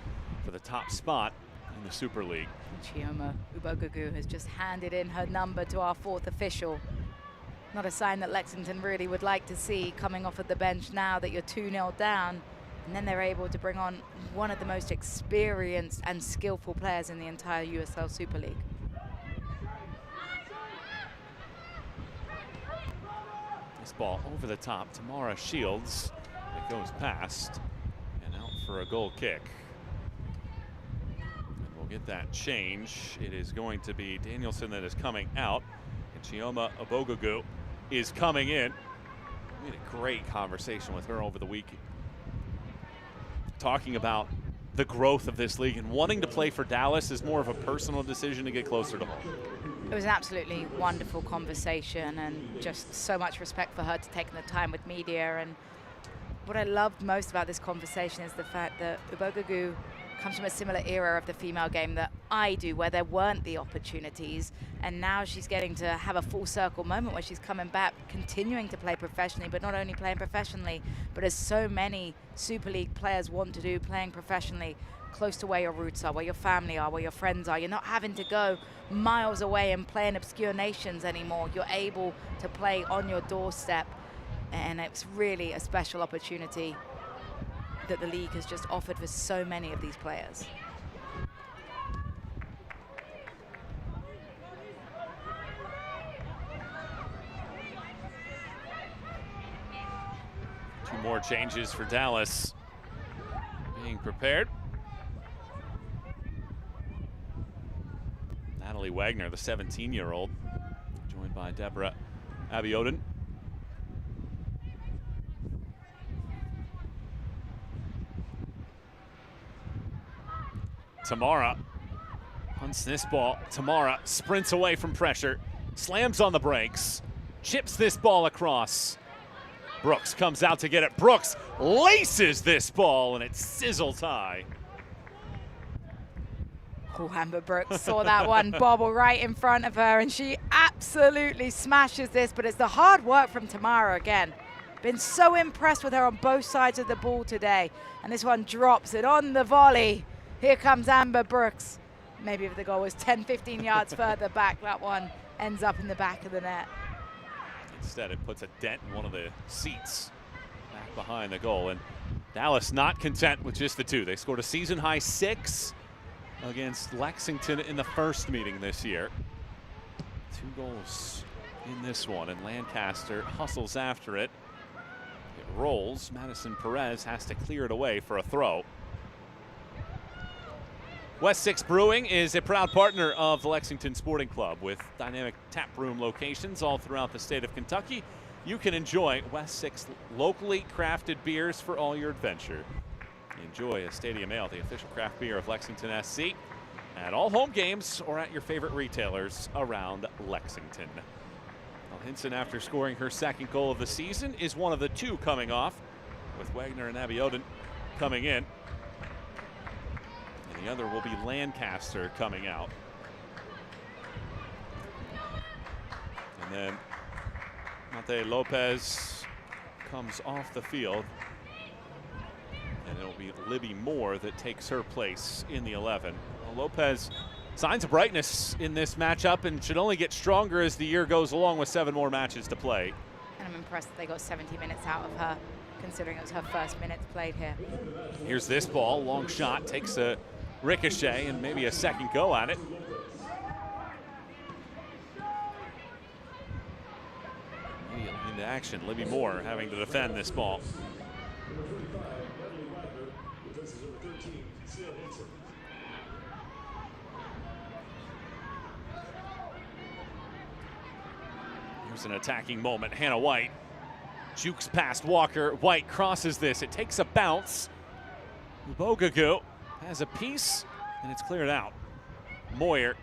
Speaker 1: for the top spot in the Super League.
Speaker 2: Chioma Ubogugu has just handed in her number to our 4th official. Not a sign that Lexington really would like to see coming off of the bench now that you're 2-0 down. And then they're able to bring on one of the most experienced and skillful players in the entire USL Super League.
Speaker 1: This ball over the top. Tamara Shields. It goes past and out for a goal kick. And we'll get that change. It is going to be Danielson that is coming out. And Chioma Ubogugu is coming in. We had a great conversation with her over the week, talking about the growth of this league and wanting to play for Dallas is more of a personal decision to get closer to home.
Speaker 2: It was an absolutely wonderful conversation and just so much respect for her to taking the time with media. And what I loved most about this conversation is the fact that Ubogugu comes from a similar era of the female game that I do, where there weren't the opportunities, and now she's getting to have a full circle moment where she's coming back, continuing to play professionally, but not only playing professionally, but as so many Super League players want to do, playing professionally close to where your roots are, where your family are, where your friends are. You're not having to go miles away and play in obscure nations anymore. You're able to play on your doorstep, and it's really a special opportunity that the league has just offered for so many of these players.
Speaker 1: Two more changes for Dallas being prepared. Natalie Wagner, the 17-year-old, joined by Deborah Abiodun. Tamara hunts this ball. Tamara sprints away from pressure, slams on the brakes, chips this ball across. Brooks comes out to get it. Brooks laces this ball, and it sizzles high.
Speaker 2: Oh, Amber Brooks saw that one bobble right in front of her, and she absolutely smashes this, but it's the hard work from Tamara again. Been so impressed with her on both sides of the ball today, and this one drops it on the volley. Here comes Amber Brooks. Maybe if the goal was 10, 15 yards further back, that one ends up in the back of the net.
Speaker 1: Instead, it puts a dent in one of the seats back behind the goal, and Dallas not content with just the two. They scored a season-high 6 against Lexington in the first meeting this year. 2 goals in this one, and Lancaster hustles after it. It rolls. Madison Perez has to clear it away for a throw. West 6 Brewing is a proud partner of the Lexington Sporting Club with dynamic tap room locations all throughout the state of Kentucky. You can enjoy West 6 locally crafted beers for all your adventure. Enjoy a Stadium Ale, the official craft beer of Lexington SC, at all home games or at your favorite retailers around Lexington. Well, Hinson, after scoring her 2nd goal of the season, is one of the 2 coming off, with Wagner and Abiodun coming in. And the other will be Lancaster coming out. And then Mate Lopez comes off the field. And it'll be Libby Moore that takes her place in the 11. Well, Lopez, signs of brightness in this matchup and should only get stronger as the year goes along with 7 more matches to play.
Speaker 2: And I'm impressed that they got 70 minutes out of her, considering it was her first minutes played here.
Speaker 1: Here's this ball, long shot, takes a ricochet and maybe a second go at it. Immediately into action, Libby Moore having to defend this ball. Here's an attacking moment. Hannah White jukes past Walker. White crosses this. It takes a bounce. Ubogagu has a piece, and it's cleared out. Moyer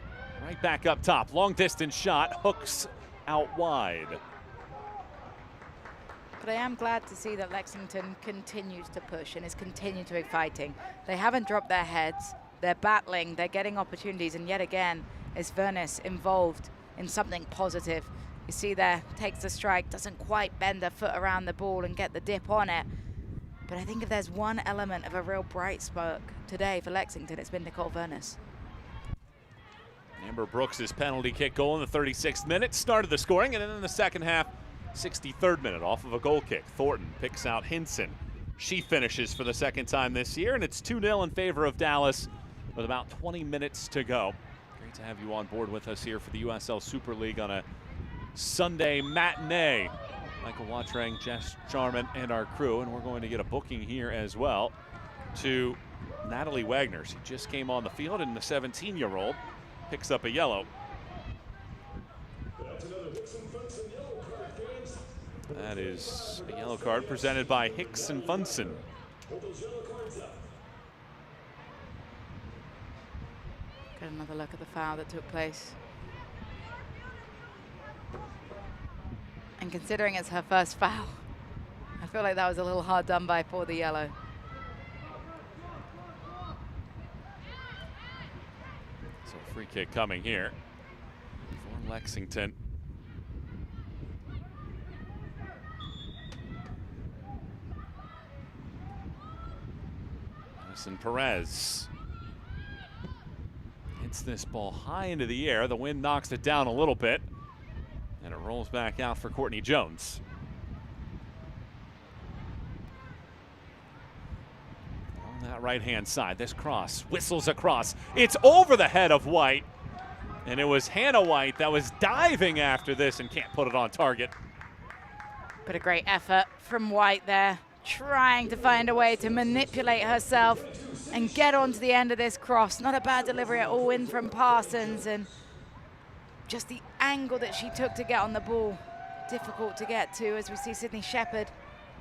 Speaker 1: right back up top. Long distance shot. Hooks out wide.
Speaker 2: But I am glad to see that Lexington continues to push and is continuing to be fighting. They haven't dropped their heads. They're battling. They're getting opportunities. And yet again, is Vernis involved in something positive. You see there, takes the strike, doesn't quite bend her foot around the ball and get the dip on it. But I think if there's one element of a real bright spark today for Lexington, it's been Nicole Vernis.
Speaker 1: Amber Brooks' penalty kick goal in the 36th minute started the scoring, and then in the second half, 63rd minute, off of a goal kick. Thornton picks out Hinson. She finishes for the 2nd time this year, and it's 2-0 in favor of Dallas with about 20 minutes to go. Great to have you on board with us here for the USL Super League on a Sunday matinee. Michael Watrang, Jess Jarman, and our crew, and we're going to get a booking here as well to Natalie Wagner. She just came on the field, and the 17-year-old picks up a yellow. That is a yellow card presented by Hicks and Funson.
Speaker 2: Get another look at the foul that took place. And considering it's her first foul, I feel like that was a little hard done by for the yellow.
Speaker 1: So a free kick coming here for Lexington. Madison Perez hits this ball high into the air. The wind knocks it down a little bit, and it rolls back out for Courtney Jones. On that right-hand side, this cross whistles across. It's over the head of White, and it was Hannah White that was diving after this and can't put it on target.
Speaker 2: But a great effort from White there, trying to find a way to manipulate herself and get onto the end of this cross. Not a bad delivery at all in from Parsons, and just the angle that she took to get on the ball, difficult to get to as we see Sydney Shepherd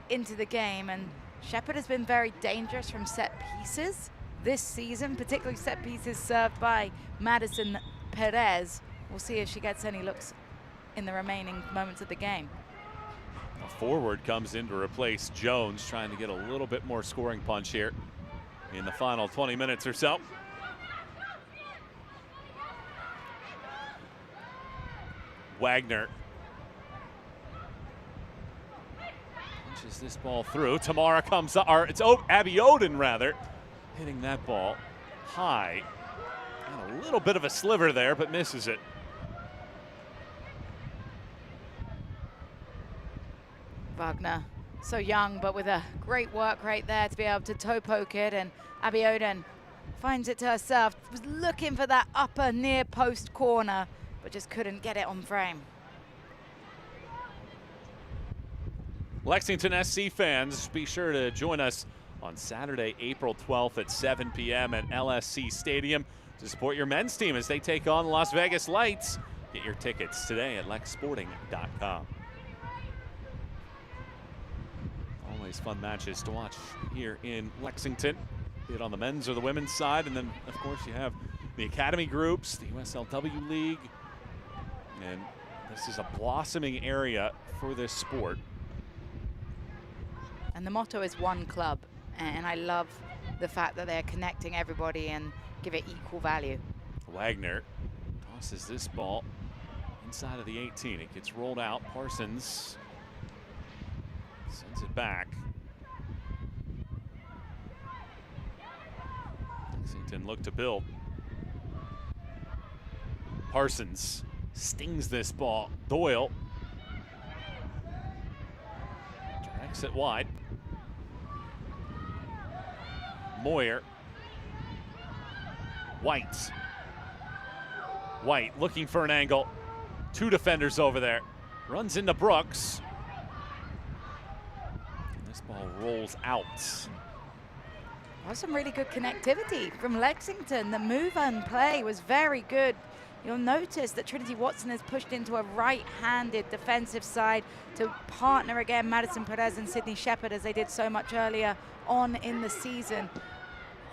Speaker 2: into the game. And Shepherd has been very dangerous from set pieces this season, particularly set pieces served by Madison Perez. We'll see if she gets any looks in the remaining moments of the game.
Speaker 1: A forward comes in to replace Jones, trying to get a little bit more scoring punch here in the final 20 minutes or so. Wagner punches this ball through. Tamara comes up, or it's Abby Oden rather, hitting that ball high. And a little bit of a sliver there, but misses it.
Speaker 2: Wagner, so young, but with a great work right there to be able to toe poke it, and Abby Oden finds it to herself. Was looking for that upper near post corner, but just couldn't get it on frame.
Speaker 1: Lexington SC fans, be sure to join us on Saturday, April 12th at 7 p.m. at LSC Stadium to support your men's team as they take on Las Vegas Lights. Get your tickets today at lexsporting.com. Always fun matches to watch here in Lexington, be it on the men's or the women's side. And then, of course, you have the Academy groups, the USLW League. And this is a blossoming area for this sport.
Speaker 2: And the motto is one club. And I love the fact that they're connecting everybody and give it equal value.
Speaker 1: Wagner tosses this ball inside of the 18. It gets rolled out. Parsons sends it back. Lexington look to build. Parsons stings this ball. Doyle directs it wide. Moyer. White looking for an angle. Two defenders over there. Runs into Brooks. This ball rolls out.
Speaker 2: Well, some really good connectivity from Lexington. The move and play was very good. You'll notice that Trinity Watson has pushed into a right-handed defensive side to partner again Madison Perez and Sydney Shepherd, as they did so much earlier on in the season.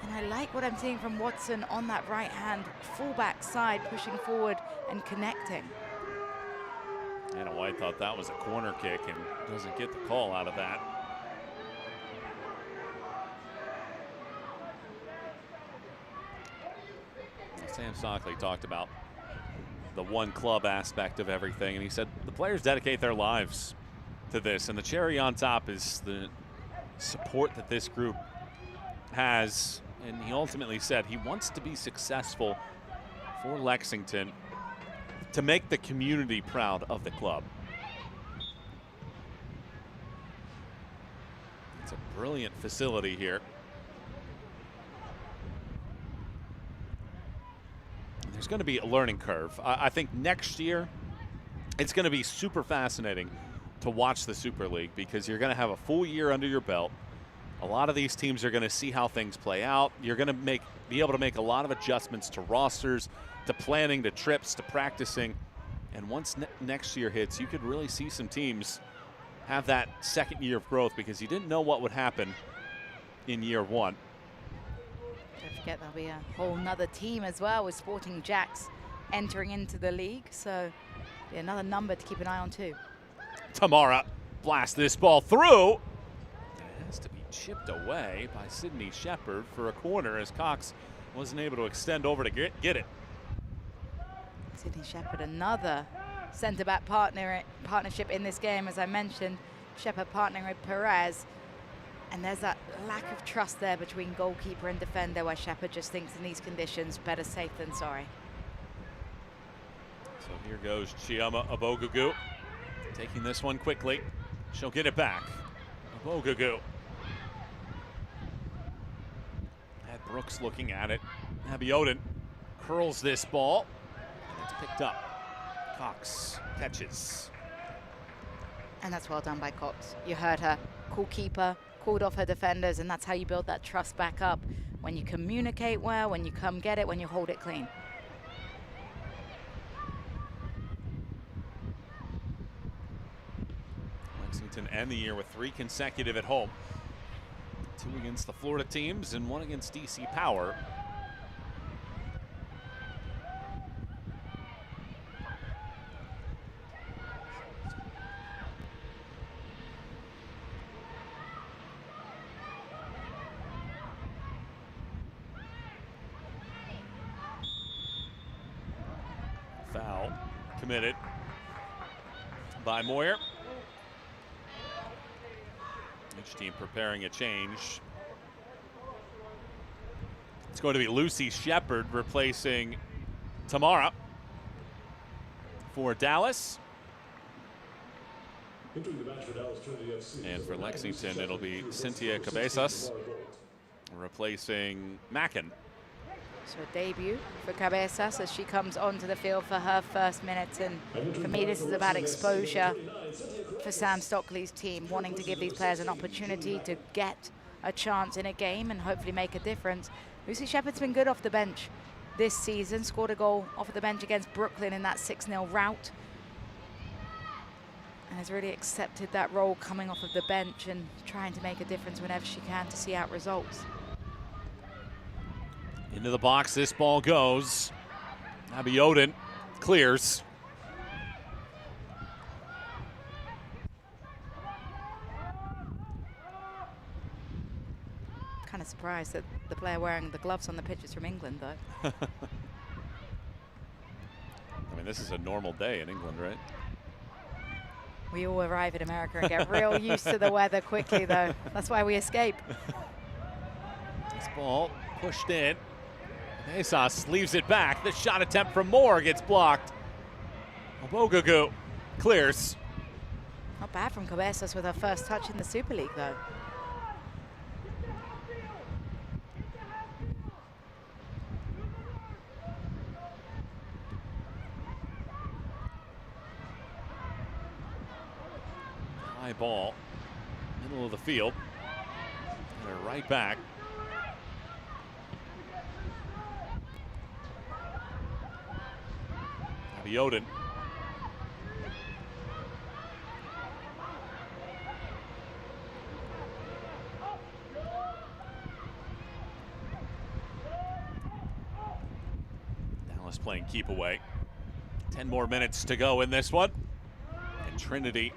Speaker 2: And I like what I'm seeing from Watson on that right-hand fullback side, pushing forward and connecting.
Speaker 1: Anna White thought that was a corner kick and doesn't get the call out of that. Sam Stockley talked about the one club aspect of everything, and he said the players dedicate their lives to this, and the cherry on top is the support that this group has. And he ultimately said he wants to be successful for Lexington to make the community proud of the club. It's a brilliant facility here. There's going to be a learning curve. I think next year it's going to be super fascinating to watch the Super League, because you're going to have a full year under your belt. A lot of these teams are going to see how things play out. You're going to be able to make a lot of adjustments to rosters, to planning, to trips, to practicing. And once next year hits, you could really see some teams have that second year of growth, because you didn't know what would happen in year one.
Speaker 2: Don't forget there'll be a whole nother team as well, with Sporting Jacks entering into the league. So be another number to keep an eye on too.
Speaker 1: Tamara blasts this ball through. It has to be chipped away by Sydney Shepherd for a corner, as Cox wasn't able to extend over to get it.
Speaker 2: Sydney Shepherd, another centre-back partnership in this game, as I mentioned. Shepherd partnering with Perez. And there's that lack of trust there between goalkeeper and defender, where Shepherd just thinks in these conditions, better safe than sorry.
Speaker 1: So here goes Chioma Abogugu, taking this one quickly. She'll get it back. Abogugu. Had Brooks looking at it. Abby Oden curls this ball, and it's picked up. Cox catches.
Speaker 2: And that's well done by Cox. You heard her, cool keeper, called off her defenders, and that's how you build that trust back up. When you communicate well, when you come get it, when you hold it clean.
Speaker 1: Lexington end the year with 3 consecutive at home. 2 against the Florida teams and 1 against DC Power. Foul committed by Moyer. Each team preparing a change. It's going to be Lucy Shepard replacing Tamara for Dallas. And for Lexington, it'll be Cynthia Cabezas replacing Mackin.
Speaker 2: So a debut for Cabezas as she comes onto the field for her first minutes. And for me, this is about exposure for Sam Stockley's team, wanting to give these players an opportunity to get a chance in a game and hopefully make a difference. Lucy Shepard's been good off the bench this season, scored a goal off of the bench against Brooklyn in that 6-0 rout, and has really accepted that role coming off of the bench and trying to make a difference whenever she can to see out results.
Speaker 1: Into the box, this ball goes. Abby Oden clears.
Speaker 2: Kind of surprised that the player wearing the gloves on the pitch is from England, though.
Speaker 1: I mean, this is a normal day in England, right?
Speaker 2: We all arrive in America and get real used to the weather quickly, though. That's why we escape.
Speaker 1: This ball pushed in. Cabezas leaves it back. The shot attempt from Moore gets blocked. Obogugu clears.
Speaker 2: Not bad from Cabezas with her first touch in the Super League, though.
Speaker 1: High ball, middle of the field. And they're right back. Abby Oden. Dallas playing keep away. 10 more minutes to go in this one. And Trinity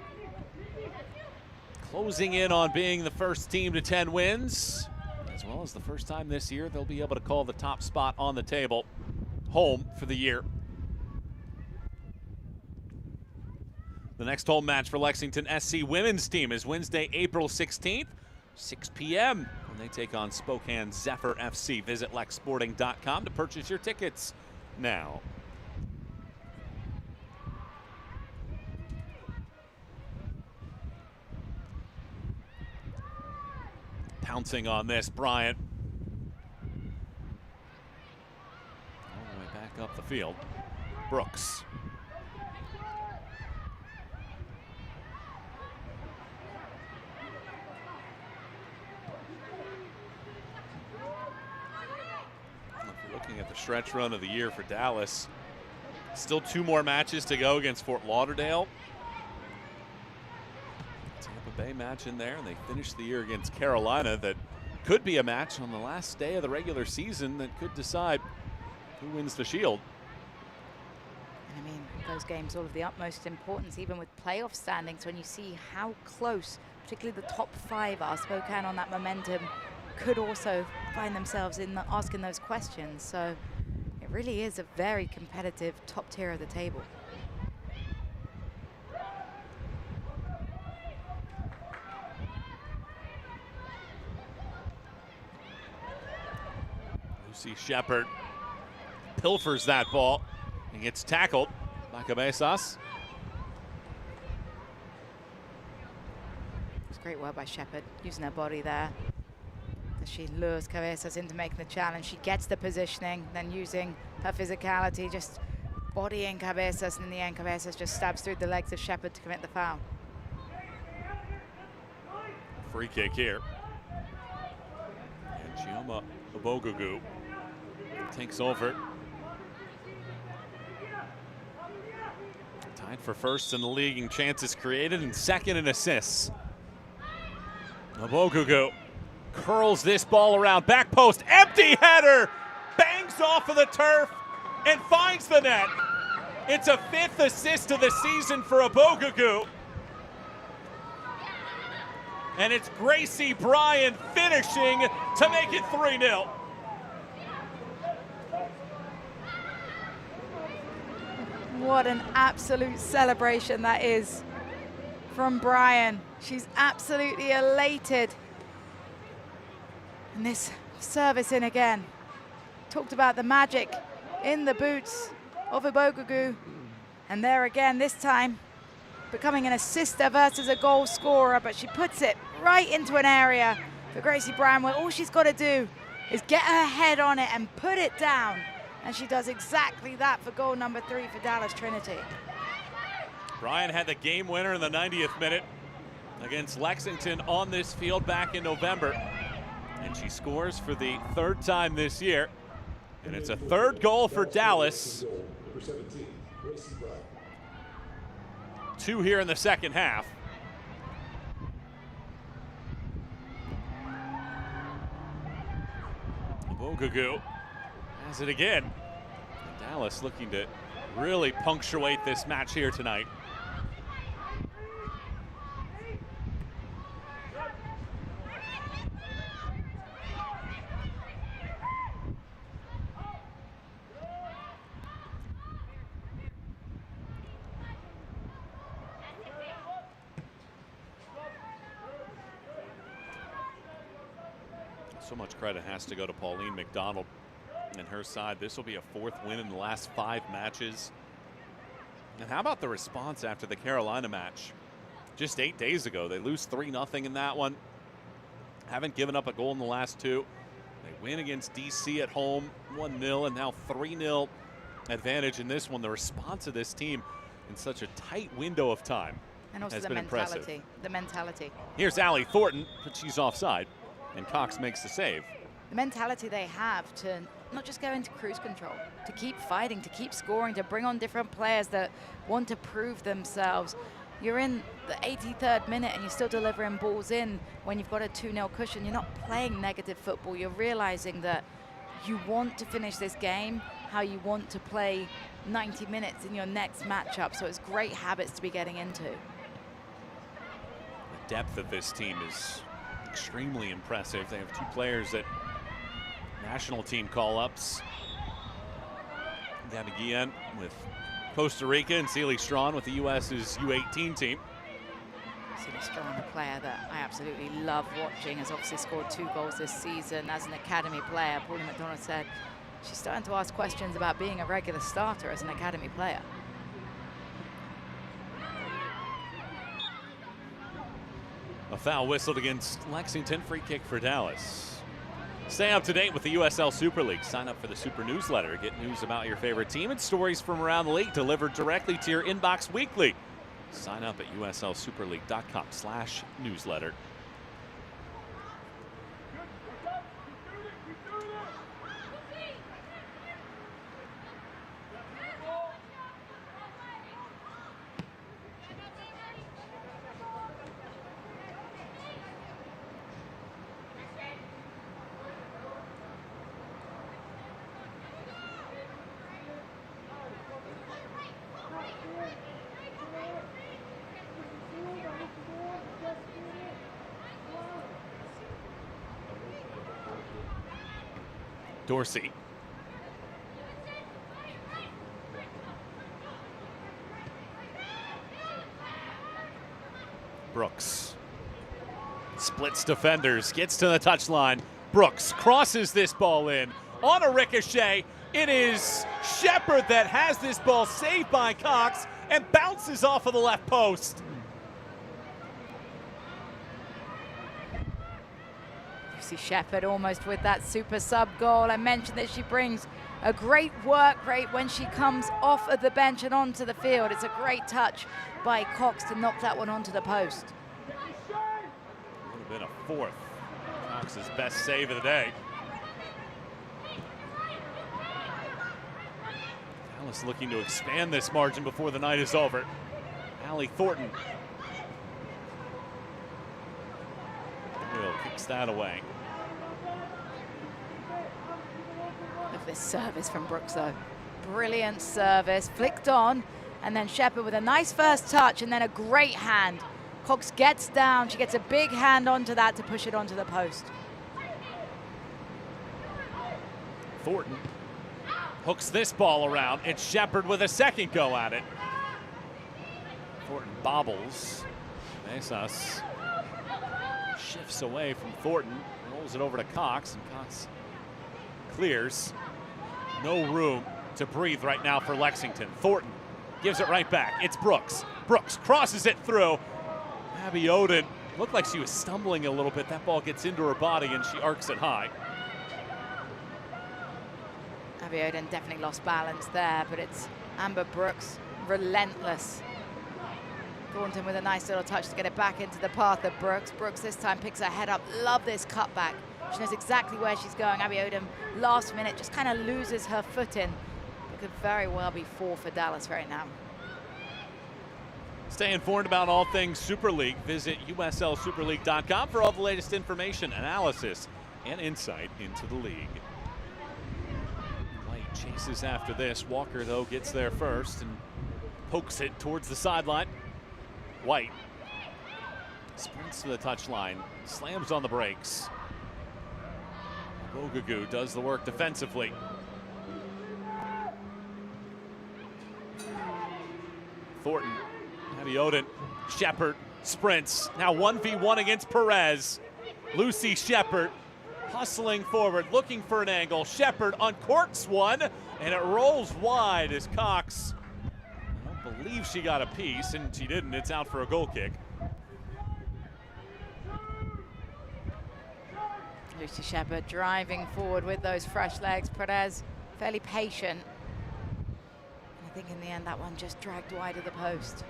Speaker 1: closing in on being the first team to 10 wins, as well as the first time this year they'll be able to call the top spot on the table home for the year. The next home match for Lexington SC women's team is Wednesday, April 16th, 6 p.m. when they take on Spokane Zephyr FC. Visit lexsporting.com to purchase your tickets now. Pouncing on this, Bryant. All the way back up the field. Brooks. If you're looking at the stretch run of the year for Dallas, still 2 more matches to go against Fort Lauderdale. Bay match in there, and they finished the year against Carolina. That could be a match on the last day of the regular season that could decide who wins the Shield.
Speaker 2: And I mean, those games all of the utmost importance, even with playoff standings, when you see how close, particularly the top 5 are. Spokane on that momentum could also find themselves in asking those questions. So it really is a very competitive top tier of the table.
Speaker 1: Lucy Shepard pilfers that ball and gets tackled by Cabezas.
Speaker 2: It's great work by Shepard, using her body there. As she lures Cabezas into making the challenge. She gets the positioning, then using her physicality, just bodying Cabezas, and in the end, Cabezas just stabs through the legs of Shepard to commit the foul.
Speaker 1: Free kick here. And Chioma Obogugu takes over. Tied for first in the league in chances created and second in assists. Obogugu curls this ball around. Back post, empty header! Bangs off of the turf and finds the net. It's a 5th assist of the season for Abogugu. And it's Gracie Bryan finishing to make it 3-0.
Speaker 2: What an absolute celebration that is from Bryan. She's absolutely elated. And this service in again. Talked about the magic in the boots of Abogugu. And there again, this time, becoming an assister versus a goal scorer, but she puts it right into an area for Gracie Bryan where all she's got to do is get her head on it and put it down. And she does exactly that for goal number 3 for Dallas Trinity.
Speaker 1: Bryan had the game winner in the 90th minute against Lexington on this field back in November. And she scores for the 3rd time this year. And it's a 3rd goal for Dallas. 2 here in the second half. Abogugu has it again. And Dallas looking to really punctuate this match here tonight. So much credit has to go to Pauline McDonald and her side. This will be a 4th win in the last 5 matches. And how about the response after the Carolina match? Just 8 days ago, they lose 3-0 in that one. Haven't given up a goal in the last 2. They win against DC at home, 1-0, and now 3-0 advantage in this one. The response of this team in such a tight window of time
Speaker 2: and also
Speaker 1: has
Speaker 2: the
Speaker 1: been
Speaker 2: mentality.
Speaker 1: impressive.
Speaker 2: The mentality.
Speaker 1: Here's Allie Thornton, but she's offside, and Cox makes the save.
Speaker 2: The mentality they have to not just go into cruise control, to keep fighting, to keep scoring, to bring on different players that want to prove themselves. You're in the 83rd minute and you're still delivering balls in when you've got a 2-0 cushion. You're not playing negative football. You're realizing that you want to finish this game how you want to play 90 minutes in your next matchup. So it's great habits to be getting into.
Speaker 1: The depth of this team is extremely impressive. They have 2 players that national team call-ups. Gabby Guillen with Costa Rica and Celie Strawn with the U.S.'s U18 team.
Speaker 2: Celie Strawn, a player that I absolutely love watching, has obviously scored 2 goals this season as an academy player. Pauline McDonald said she's starting to ask questions about being a regular starter as an academy player.
Speaker 1: A foul whistled against Lexington. Free kick for Dallas. Stay up to date with the USL Super League. Sign up for the Super Newsletter. Get news about your favorite team and stories from around the league delivered directly to your inbox weekly. Sign up at uslsuperleague.com/newsletter. Dorsey. Brooks. Splits defenders, gets to the touchline. Brooks crosses this ball in on a ricochet. It is Shepard that has this ball saved by Cox and bounces off of the left post.
Speaker 2: See Shepard almost with that super sub goal. I mentioned that she brings a great work rate when she comes off of the bench and onto the field. It's a great touch by Cox to knock that one onto the post.
Speaker 1: Would have been a 4th. Cox's best save of the day. Dallas looking to expand this margin before the night is over. Allie Thornton. Will kicks that away.
Speaker 2: this service from Brooks, though. Brilliant service, flicked on, and then Shepherd with a nice first touch, and then a great hand. Cox gets down, she gets a big hand onto that to push it onto the post.
Speaker 1: Thornton hooks this ball around. It's Shepherd with a second go at it. Thornton bobbles. Mesas shifts away from Thornton, rolls it over to Cox, and Cox clears. No room to breathe right now for Lexington. Thornton gives it right back. It's Brooks. Brooks crosses it through. Abby Oden looked like she was stumbling a little bit. That ball gets into her body and she arcs it high.
Speaker 2: Abby Oden definitely lost balance there, but it's Amber Brooks, relentless. Thornton with a nice little touch to get it back into the path of Brooks. Brooks this time picks her head up. Love this cutback. She knows exactly where she's going. Abby Oden, last minute, just kind of loses her footing. It could very well be 4 for Dallas right now.
Speaker 1: Stay informed about all things Super League. Visit USLSuperLeague.com for all the latest information, analysis, and insight into the league. White chases after this. Walker, though, gets there first and pokes it towards the sideline. White sprints to the touchline, slams on the brakes. Bogagu does the work defensively. Thornton, Abby Oden, Shepherd sprints. Now 1v1 against Perez. Lucy Shepherd hustling forward, looking for an angle. Shepherd uncorks one, and it rolls wide as Cox, I don't believe she got a piece, and she didn't. It's out for a goal kick.
Speaker 2: Lucy Shepherd driving forward with those fresh legs. Perez fairly patient. I think in the end that one just dragged wide of the post.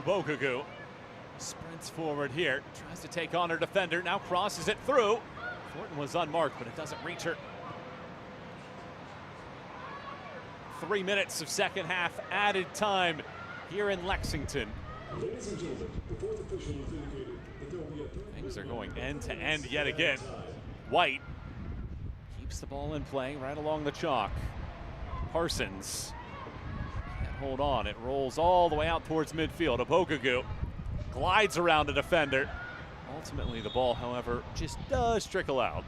Speaker 1: Bogagu sprints forward here, tries to take on her defender, now crosses it through. Thornton was unmarked, but it doesn't reach her. 3 minutes of second half added time here in Lexington. Things are going end to end yet again. White keeps the ball in play right along the chalk. Parsons can't hold on. It rolls all the way out towards midfield. Abogagu glides around a defender. Ultimately, the ball, however, just does trickle out.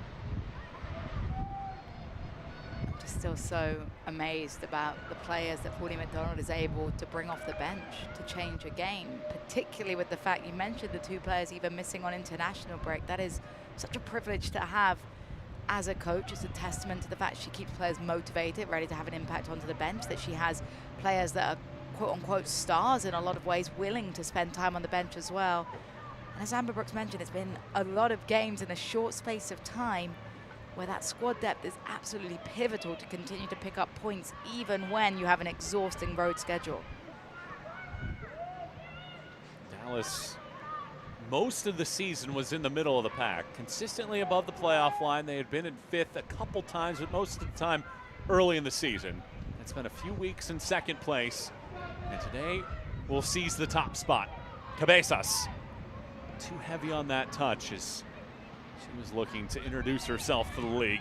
Speaker 2: Just still so amazed about the players that Pauline McDonald is able to bring off the bench to change a game, particularly with the fact you mentioned the 2 players even missing on international break. That is such a privilege to have as a coach. It's a testament to the fact she keeps players motivated, ready to have an impact onto the bench, that she has players that are quote-unquote stars in a lot of ways, willing to spend time on the bench as well. And as Amber Brooks mentioned, it's been a lot of games in a short space of time where that squad depth is absolutely pivotal to continue to pick up points even when you have an exhausting road schedule.
Speaker 1: Dallas, most of the season, was in the middle of the pack, consistently above the playoff line. They had been in 5th a couple times, but most of the time early in the season. It's been a few weeks in 2nd place, and today we'll seize the top spot. Cabezas, too heavy on that touch as she was looking to introduce herself to the league.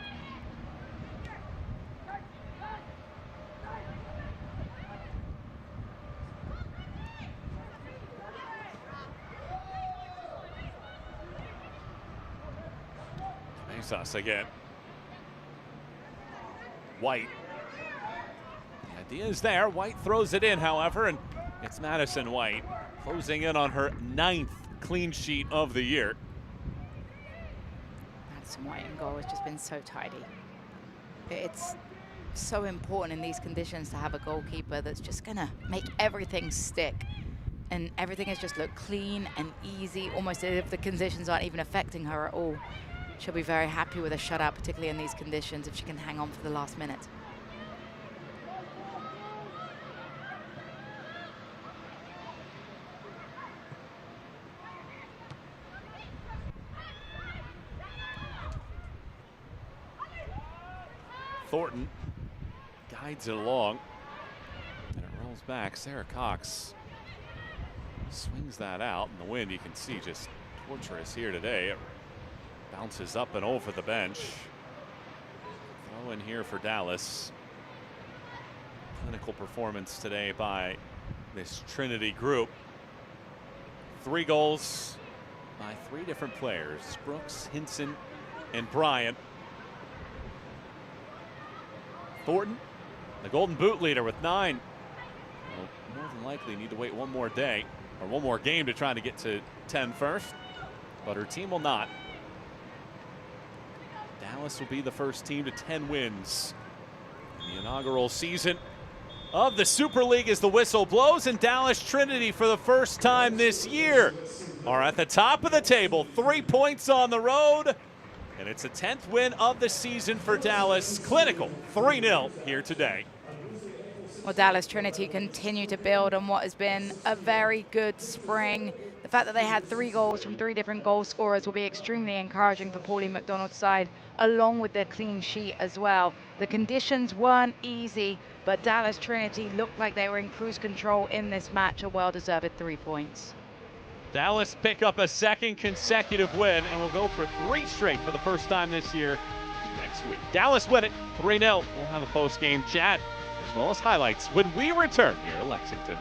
Speaker 1: Cabezas again. White. The idea is there. White throws it in, however, and it's Madison White closing in on her 9th clean sheet of the year.
Speaker 2: Madison White in goal has just been so tidy. It's so important in these conditions to have a goalkeeper that's just gonna make everything stick. And everything has just looked clean and easy, almost as if the conditions aren't even affecting her at all. She'll be very happy with a shutout, particularly in these conditions, if she can hang on for the last minute.
Speaker 1: Thornton guides it along. And it rolls back. Sarah Cox swings that out. In the wind, you can see just torturous here today. It bounces up and over the bench. Throw in here for Dallas. Clinical performance today by this Trinity group. 3 goals by 3 different players, Brooks, Hinson, and Bryant. Thornton, the Golden Boot leader with 9. Will more than likely need to wait one more day, or one more game to try to get to 10 first, but her team will not. Dallas will be the first team to 10 wins in the inaugural season of the Super League as the whistle blows, and Dallas Trinity for the first time this year are at the top of the table, 3 points on the road, and it's a 10th win of the season for Dallas. Clinical 3-0 here today.
Speaker 2: Well, Dallas Trinity continue to build on what has been a very good spring. The fact that they had 3 goals from 3 different goal scorers will be extremely encouraging for Pauline McDonald's side, along with their clean sheet as well. The conditions weren't easy, but Dallas Trinity looked like they were in cruise control in this match, a well-deserved 3 points.
Speaker 1: Dallas pick up a 2nd consecutive win and will go for 3 straight for the first time this year next week. Dallas win it 3-0. We'll have a post-game chat as well as highlights when we return here to Lexington.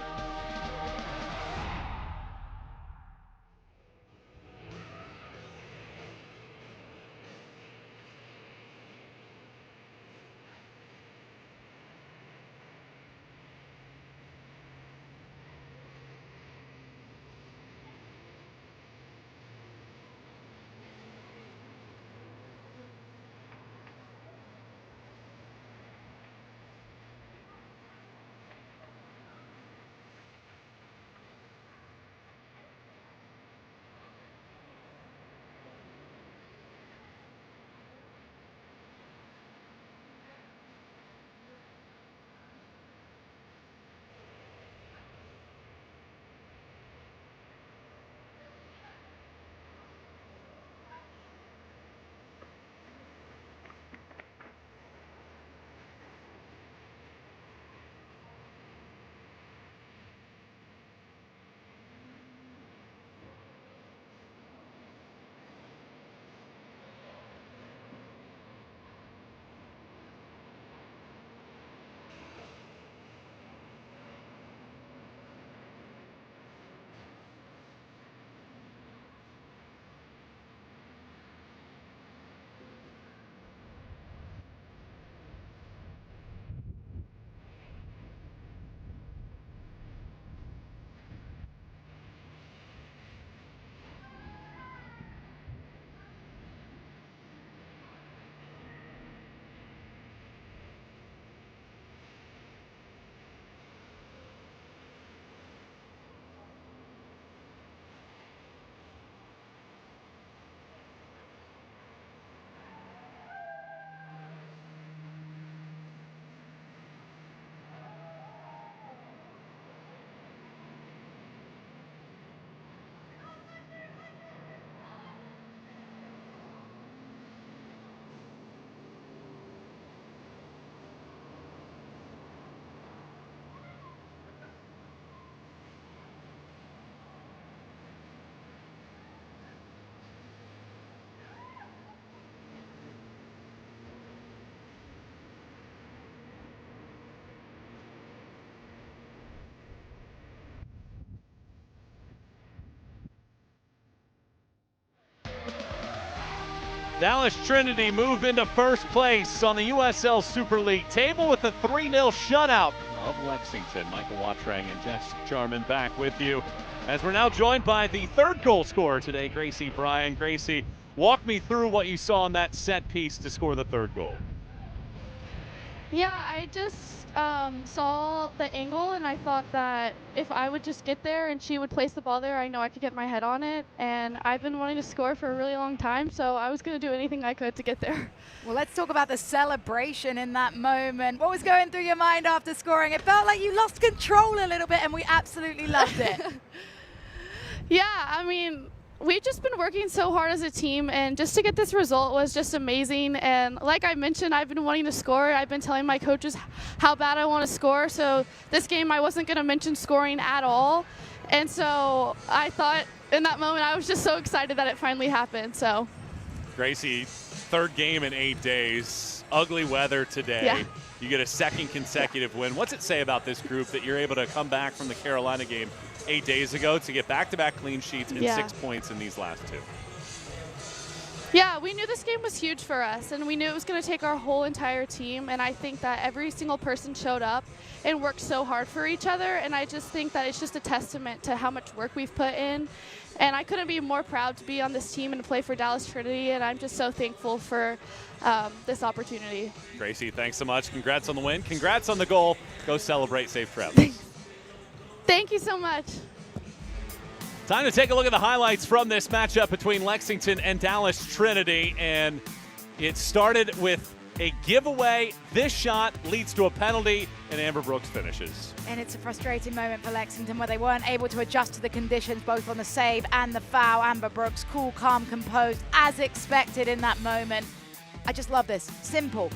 Speaker 1: Dallas Trinity move into first place on the USL Super League table with a 3-0 shutout of Lexington. Michael Watrang and Jess Jarman back with you as we're now joined by the 3rd goal scorer today, Gracie Bryan. Gracie, walk me through what you saw in that set piece to score the 3rd goal.
Speaker 16: Yeah, I just saw the angle and I thought that if I would just get there and she would place the ball there, I know I could get my head on it. And I've been wanting to score for a really long time, so I was going to do anything I could to get there.
Speaker 2: Well, let's talk about the celebration in that moment. What was going through your mind after scoring? It felt like you lost control a little bit, and we absolutely loved it.
Speaker 16: Yeah, I mean, we've just been working so hard as a team, and just to get this result was just amazing. And like I mentioned, I've been wanting to score. I've been telling my coaches how bad I want to score. So this game, I wasn't going to mention scoring at all. And so I thought in that moment, I was just so excited that it finally happened. So,
Speaker 1: Gracie, third game in 8 days. Ugly weather today.
Speaker 16: Yeah.
Speaker 1: You get a second consecutive win. What's it say about this group that you're able to come back from the Carolina game 8 days ago to get back-to-back clean sheets and 6 points in these last 2?
Speaker 16: Yeah, we knew this game was huge for us, and we knew it was going to take our whole entire team, and I think that every single person showed up and worked so hard for each other, and I just think that it's just a testament to how much work we've put in, and I couldn't be more proud to be on this team and to play for Dallas Trinity, and I'm just so thankful for this opportunity.
Speaker 1: Gracie, thanks so much. Congrats on the win. Congrats on the goal. Go celebrate. Safe travels.
Speaker 16: Thank you so much.
Speaker 1: Time to take a look at the highlights from this matchup between Lexington and Dallas Trinity. And it started with a giveaway. This shot leads to a penalty, and Amber Brooks finishes.
Speaker 2: And it's a frustrating moment for Lexington where they weren't able to adjust to the conditions, both on the save and the foul. Amber Brooks, cool, calm, composed, as expected in that moment. I just love this. Simple.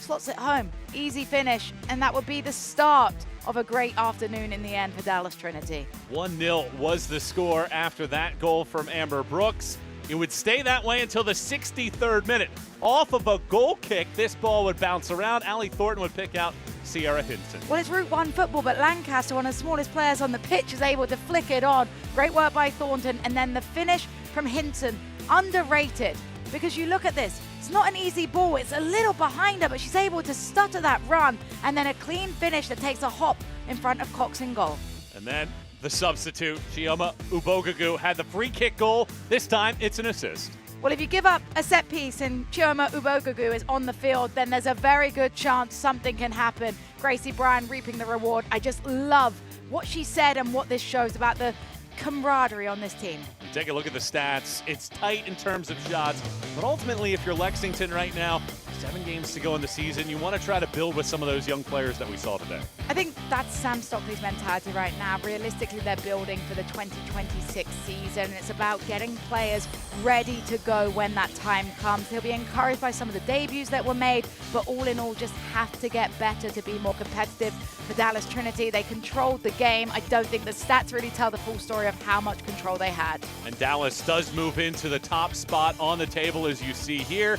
Speaker 2: Slots it home. Easy finish. And that would be the start of a great afternoon in the end for Dallas Trinity.
Speaker 1: 1-0 was the score after that goal from Amber Brooks. It would stay that way until the 63rd minute. Off of a goal kick, this ball would bounce around. Allie Thornton would pick out Sierra Hinton.
Speaker 2: Well, it's Route 1 football, but Lancaster, one of the smallest players on the pitch, is able to flick it on. Great work by Thornton. And then the finish from Hinton, underrated. Because you look at this, it's not an easy ball. It's a little behind her, but she's able to stutter that run. And then a clean finish that takes a hop in front of Cox in goal.
Speaker 1: And then the substitute, Chioma Ubogagu, had the free kick goal. This time, it's an assist.
Speaker 2: Well, if you give up a set piece and Chioma Ubogagu is on the field, then there's a very good chance something can happen. Gracie Bryan reaping the reward. I just love what she said and what this shows about the camaraderie on this team.
Speaker 1: You take a look at the stats. It's tight in terms of shots, but ultimately, if you're Lexington right now, 7 games to go in the season, you want to try to build with some of those young players that we saw today.
Speaker 2: I think that's Sam Stockley's mentality right now. Realistically, they're building for the 2026 season. It's about getting players ready to go when that time comes. He'll be encouraged by some of the debuts that were made, but all in all, just have to get better to be more competitive. For Dallas Trinity, they controlled the game. I don't think the stats really tell the full story of how much control they had.
Speaker 1: And Dallas does move into the top spot on the table, as you see here.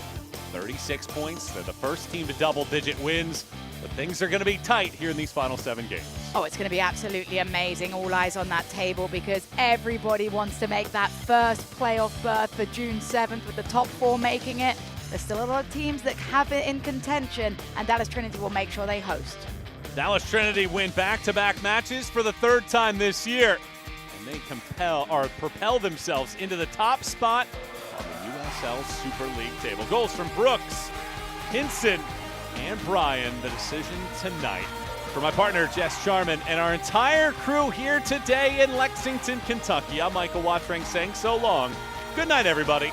Speaker 1: 36 points. They're the first team to double-digit wins. But things are going to be tight here in these final 7 games.
Speaker 2: Oh, it's going to be absolutely amazing. All eyes on that table because everybody wants to make that first playoff berth for June 7th with the top 4 making it. There's still a lot of teams that have it in contention, and Dallas Trinity will make sure they host.
Speaker 1: Dallas Trinity win back-to-back matches for the 3rd time this year. And they propel themselves into the top spot on the USL Super League table. Goals from Brooks, Hinson, and Bryan. The decision tonight. For my partner, Jess Charman, and our entire crew here today in Lexington, Kentucky, I'm Michael Watring saying so long. Good night, everybody.